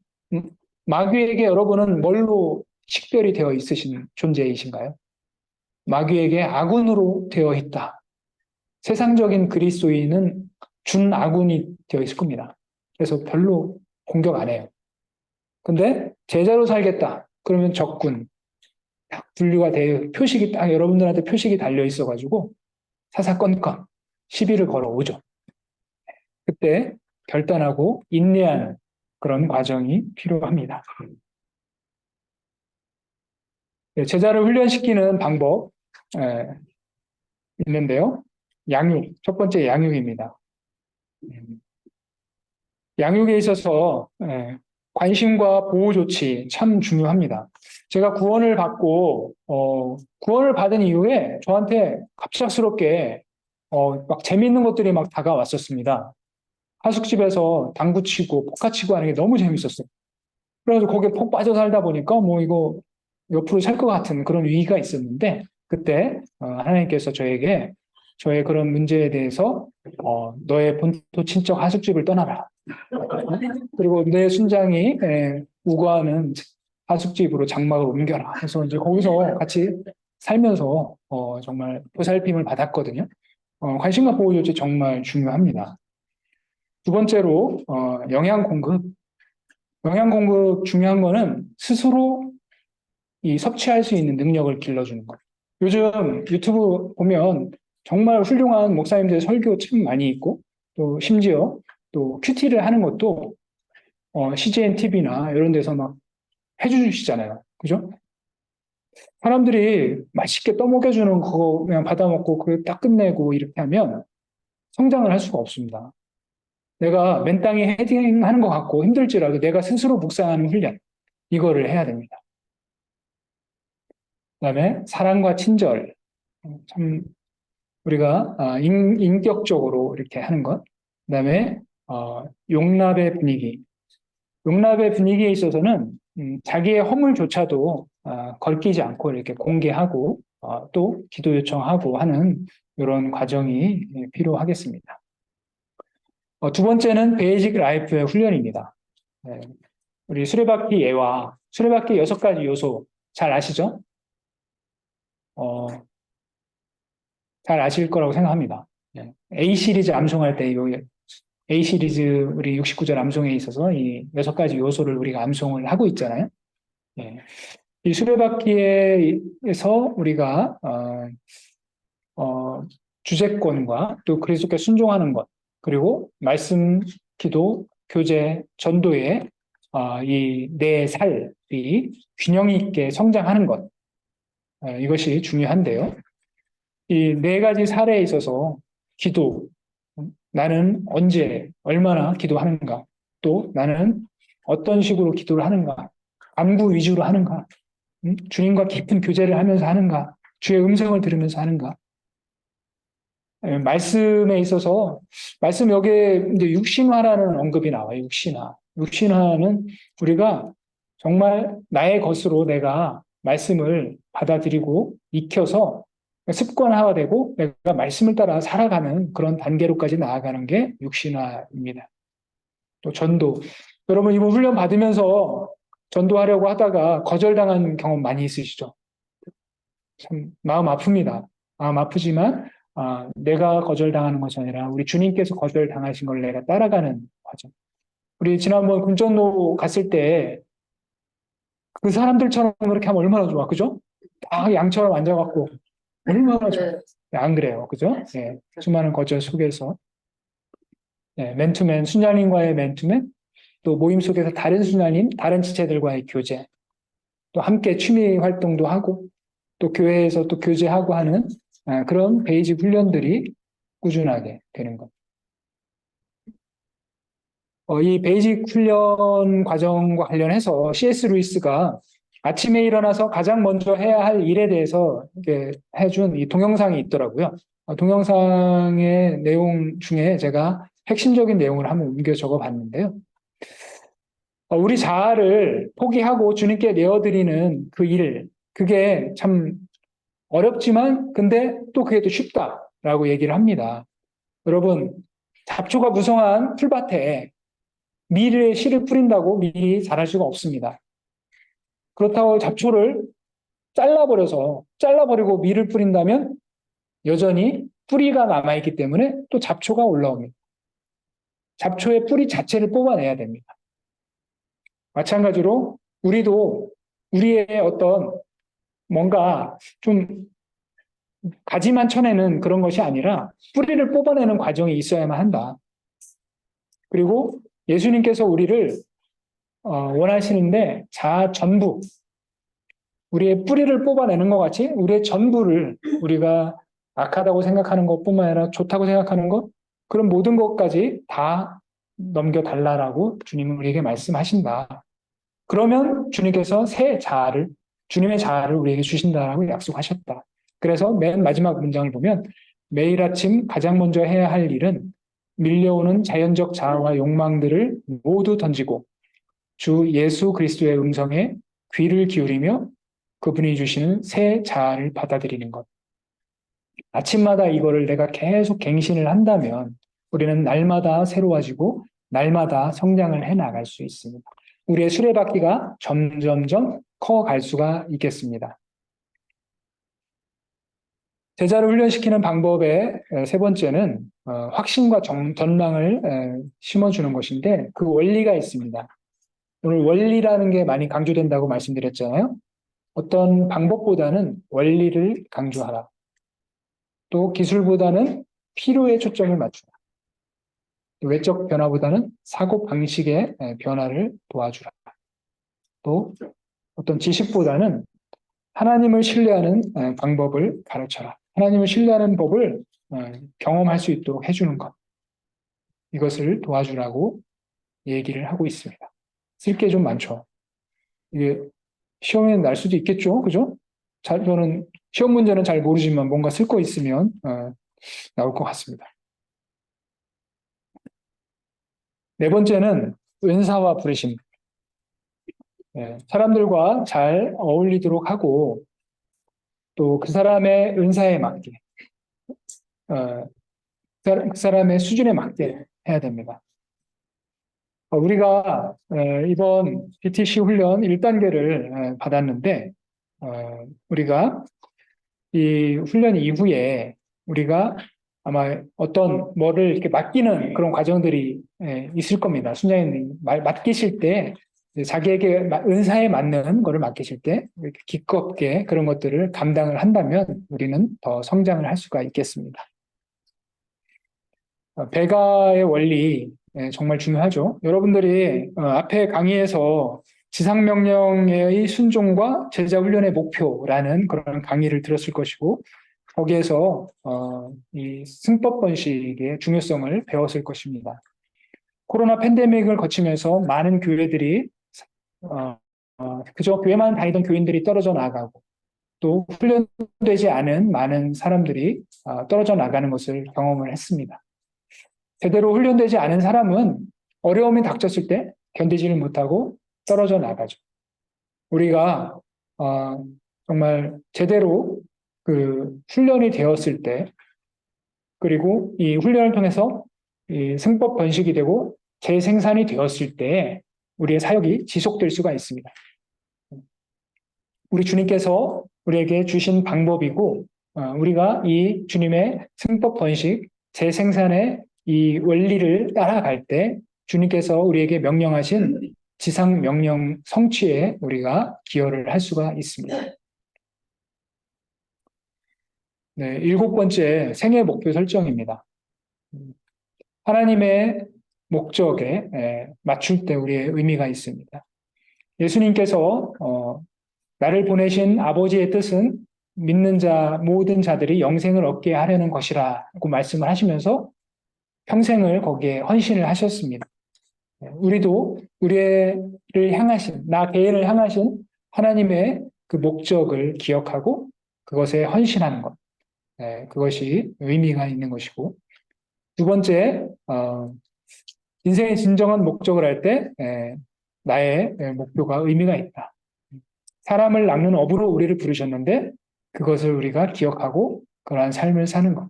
마귀에게 여러분은 뭘로 식별이 되어 있으신 존재이신가요? 마귀에게 아군으로 되어 있다. 세상적인 그리스도인은 준아군이 되어 있을 겁니다. 그래서 별로 공격 안 해요. 근데 제자로 살겠다. 그러면 적군, 분류가 표식이 딱 여러분들한테 표식이 달려 있어가지고 사사건건 시비를 걸어오죠. 그때 결단하고 인내하는 그런 과정이 필요합니다. 제자를 훈련시키는 방법 있는데요. 양육, 첫 번째 양육입니다. 양육에 있어서 관심과 보호 조치 참 중요합니다. 제가 구원을 받고 구원을 받은 이후에 저한테 갑작스럽게 막 재미있는 것들이 막 다가왔었습니다. 하숙집에서 당구 치고 포카 치고 하는 게 너무 재밌었어요. 그래서 거기에 폭 빠져 살다 보니까 뭐 이거 옆으로 살 것 같은 그런 위기가 있었는데 그때 하나님께서 저에게 저의 그런 문제에 대해서 너의 본토 친척 하숙집을 떠나라. 그리고 내 순장이 우거하는 하숙집으로 장막을 옮겨라. 그래서 이제 거기서 같이 살면서 정말 보살핌을 받았거든요. 관심과 보호 조치 정말 중요합니다. 두 번째로 영양 공급. 영양 공급 중요한 거는 스스로 이 섭취할 수 있는 능력을 길러주는 것. 요즘 유튜브 보면 정말 훌륭한 목사님들 설교 참 많이 있고, 또 심지어 또 큐티를 하는 것도 CGN TV나 이런 데서 막 해주시잖아요. 그죠? 사람들이 맛있게 떠먹여주는 거 그냥 받아먹고 그걸 딱 끝내고 이렇게 하면 성장을 할 수가 없습니다. 내가 맨땅에 헤딩하는 것 같고 힘들지라도 내가 스스로 묵상하는 훈련, 이거를 해야 됩니다. 그다음에 사랑과 친절, 참 우리가 인격적으로 이렇게 하는 것. 그다음에 용납의 분위기. 용납의 분위기에 있어서는 자기의 허물조차도 걸키지 않고 이렇게 공개하고 또 기도 요청하고 하는 이런 과정이 필요하겠습니다. 두 번째는 베이직 라이프의 훈련입니다. 네, 우리 수레바퀴 예화, 수레바퀴 6가지 요소 잘 아시죠? 잘 아실 거라고 생각합니다. 네, A 시리즈 암송할 때 A 시리즈 우리 69절 암송에 있어서 이 6가지 요소를 우리가 암송을 하고 있잖아요. 네, 이 수레바퀴에서 우리가 주제권과 또 그리스도께 순종하는 것, 그리고 말씀, 기도, 교제, 전도에 이 내 살이 균형 있게 성장하는 것, 이것이 중요한데요. 이 4가지 사례에 있어서 기도, 나는 언제, 얼마나 기도하는가, 또 나는 어떤 식으로 기도를 하는가, 안구 위주로 하는가, 주님과 깊은 교제를 하면서 하는가, 주의 음성을 들으면서 하는가. 말씀에 있어서 말씀 여기에 이제 육신화라는 언급이 나와요. 육신화. 육신화는 우리가 정말 나의 것으로 내가 말씀을 받아들이고 익혀서 습관화되고 내가 말씀을 따라 살아가는 그런 단계로까지 나아가는 게 육신화입니다. 또 전도. 여러분 이번 훈련 받으면서 전도하려고 하다가 거절당한 경험 많이 있으시죠? 참 마음 아픕니다. 마음 아프지만 내가 거절당하는 것이 아니라 우리 주님께서 거절당하신 걸 내가 따라가는 과정. 우리 지난번 금전로 갔을 때 그 사람들처럼 그렇게 하면 얼마나 좋아, 그죠? 딱 양처럼 앉아갖고 얼마나 좋아. 안 그래요, 그죠? 네, 수많은 거절 속에서 맨투맨, 순장님과의 맨투맨, 또 모임 속에서 다른 순장님, 다른 지체들과의 교제, 또 함께 취미 활동도 하고, 또 교회에서 또 교제하고 하는 그런 베이직 훈련들이 꾸준하게 되는 것. 이 베이직 훈련 과정과 관련해서 C.S. 루이스가 아침에 일어나서 가장 먼저 해야 할 일에 대해서 이렇게 해준 이 동영상이 있더라고요. 동영상의 내용 중에 제가 핵심적인 내용을 한번 옮겨 적어 봤는데요. 우리 자아를 포기하고 주님께 내어드리는 그 일, 그게 참 어렵지만 근데 또 그게 또 쉽다라고 얘기를 합니다. 여러분, 잡초가 무성한 풀밭에 밀의 씨를 뿌린다고 밀이 자랄 수가 없습니다. 그렇다고 잡초를 잘라버리고 밀을 뿌린다면 여전히 뿌리가 남아있기 때문에 또 잡초가 올라옵니다. 잡초의 뿌리 자체를 뽑아내야 됩니다. 마찬가지로 우리도 우리의 어떤 뭔가 좀 가지만 쳐내는 그런 것이 아니라 뿌리를 뽑아내는 과정이 있어야만 한다. 그리고 예수님께서 우리를 원하시는데 자아 전부, 우리의 뿌리를 뽑아내는 것 같이 우리의 전부를 우리가 악하다고 생각하는 것뿐만 아니라 좋다고 생각하는 것, 그런 모든 것까지 다 넘겨달라라고 주님은 우리에게 말씀하신다. 그러면 주님께서 새 자아를, 주님의 자아를 우리에게 주신다라고 약속하셨다. 그래서 맨 마지막 문장을 보면 매일 아침 가장 먼저 해야 할 일은 밀려오는 자연적 자아와 욕망들을 모두 던지고 주 예수 그리스도의 음성에 귀를 기울이며 그분이 주시는 새 자아를 받아들이는 것. 아침마다 이거를 내가 계속 갱신을 한다면 우리는 날마다 새로워지고 날마다 성장을 해나갈 수 있습니다. 우리의 수레바퀴가 점점점 커갈 수가 있겠습니다. 제자를 훈련시키는 방법의 3번째는 확신과 전망을 심어주는 것인데 그 원리가 있습니다. 오늘 원리라는 게 많이 강조된다고 말씀드렸잖아요. 어떤 방법보다는 원리를 강조하라. 또 기술보다는 필요에 초점을 맞추라. 외적 변화보다는 사고 방식의 변화를 도와주라. 또 어떤 지식보다는 하나님을 신뢰하는 방법을 가르쳐라. 하나님을 신뢰하는 법을 경험할 수 있도록 해주는 것. 이것을 도와주라고 얘기를 하고 있습니다. 쓸 게 좀 많죠. 이게 시험에 날 수도 있겠죠. 그죠? 저는 시험 문제는 잘 모르지만 뭔가 쓸 거 있으면 나올 것 같습니다. 네 번째는 은사와 부르심. 사람들과 잘 어울리도록 하고 또 그 사람의 은사에 맞게 그 사람의 수준에 맞게 해야 됩니다. 우리가 이번 BTC 훈련 1단계를 받았는데 우리가 이 훈련 이후에 우리가 아마 어떤 뭐를 이렇게 맡기는 그런 과정들이 있을 겁니다. 순장님 맡기실 때 자기에게 은사에 맞는 거를 맡기실 때 이렇게 기껍게 그런 것들을 감당을 한다면 우리는 더 성장을 할 수가 있겠습니다. 배가의 원리 정말 중요하죠. 여러분들이 앞에 강의에서 지상명령의 순종과 제자훈련의 목표라는 그런 강의를 들었을 것이고 거기에서 이 승법 번식의 중요성을 배웠을 것입니다. 코로나 팬데믹을 거치면서 많은 교회들이 그저 교회만 다니던 교인들이 떨어져 나가고 또 훈련되지 않은 많은 사람들이 떨어져 나가는 것을 경험을 했습니다. 제대로 훈련되지 않은 사람은 어려움이 닥쳤을 때 견디지를 못하고 떨어져 나가죠. 우리가 정말 제대로 그 훈련이 되었을 때 그리고 이 훈련을 통해서 이 승법 번식이 되고 재생산이 되었을 때 우리의 사역이 지속될 수가 있습니다. 우리 주님께서 우리에게 주신 방법이고 우리가 이 주님의 승법 번식 재생산의 이 원리를 따라갈 때 주님께서 우리에게 명령하신 지상 명령 성취에 우리가 기여를 할 수가 있습니다. 네, 7번째 생애 목표 설정입니다. 하나님의 목적에 맞출 때 우리의 의미가 있습니다. 예수님께서 나를 보내신 아버지의 뜻은 믿는 자 모든 자들이 영생을 얻게 하려는 것이라고 말씀을 하시면서 평생을 거기에 헌신을 하셨습니다. 우리도 우리를 향하신 나 개인을 향하신 하나님의 그 목적을 기억하고 그것에 헌신하는 것. 그것이 의미가 있는 것이고 두 번째 인생의 진정한 목적을 할 때 나의 목표가 의미가 있다. 사람을 낚는 업으로 우리를 부르셨는데 그것을 우리가 기억하고 그러한 삶을 사는 것.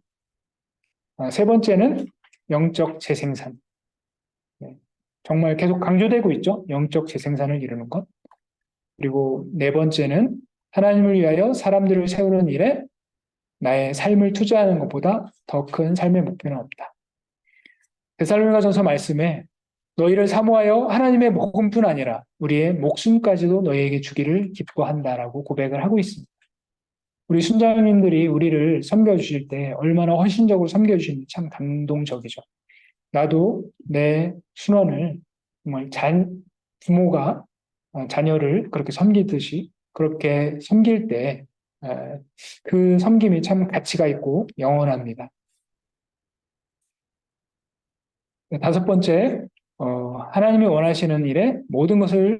세 번째는 영적 재생산. 정말 계속 강조되고 있죠. 영적 재생산을 이루는 것. 그리고 네 번째는 하나님을 위하여 사람들을 세우는 일에 나의 삶을 투자하는 것보다 더 큰 삶의 목표는 없다. 데살로니가전서 말씀에 너희를 사모하여 하나님의 복음뿐 아니라 우리의 목숨까지도 너희에게 주기를 기뻐한다라고 고백을 하고 있습니다. 우리 순장님들이 우리를 섬겨주실 때 얼마나 헌신적으로 섬겨주시는지 참 감동적이죠. 나도 내 순원을 정말 부모가 자녀를 그렇게 섬기듯이 그렇게 섬길 때 그 섬김이 참 가치가 있고 영원합니다. 다섯 번째, 하나님이 원하시는 일에 모든 것을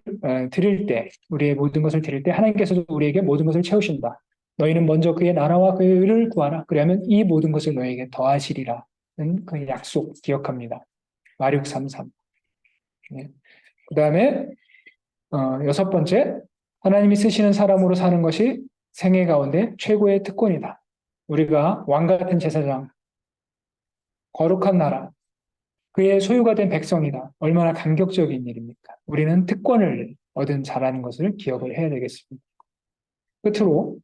드릴 때, 우리의 모든 것을 드릴 때 하나님께서도 우리에게 모든 것을 채우신다. 너희는 먼저 그의 나라와 그의 의를 구하라. 그러면 이 모든 것을 너희에게 더하시리라는 그 약속 기억합니다. 마륙 3:3. 그 다음에 여섯 번째, 하나님이 쓰시는 사람으로 사는 것이 생애 가운데 최고의 특권이다. 우리가 왕 같은 제사장, 거룩한 나라, 그의 소유가 된 백성이다. 얼마나 감격적인 일입니까? 우리는 특권을 얻은 자라는 것을 기억을 해야 되겠습니다. 끝으로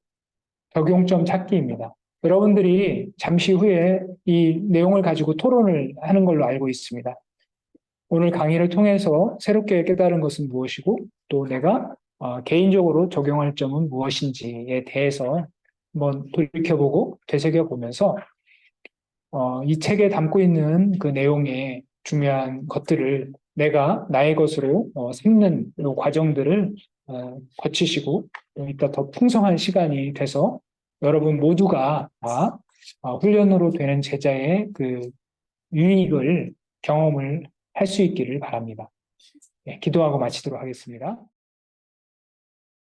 적용점 찾기입니다. 여러분들이 잠시 후에 이 내용을 가지고 토론을 하는 걸로 알고 있습니다. 오늘 강의를 통해서 새롭게 깨달은 것은 무엇이고 또 내가 개인적으로 적용할 점은 무엇인지에 대해서 한번 돌이켜보고 되새겨보면서 이 책에 담고 있는 그 내용의 중요한 것들을 내가 나의 것으로 삼는 이 과정들을 거치시고 이따 더 풍성한 시간이 돼서 여러분 모두가 다 훈련으로 되는 제자의 그 유익을 경험을 할 수 있기를 바랍니다. 네, 기도하고 마치도록 하겠습니다.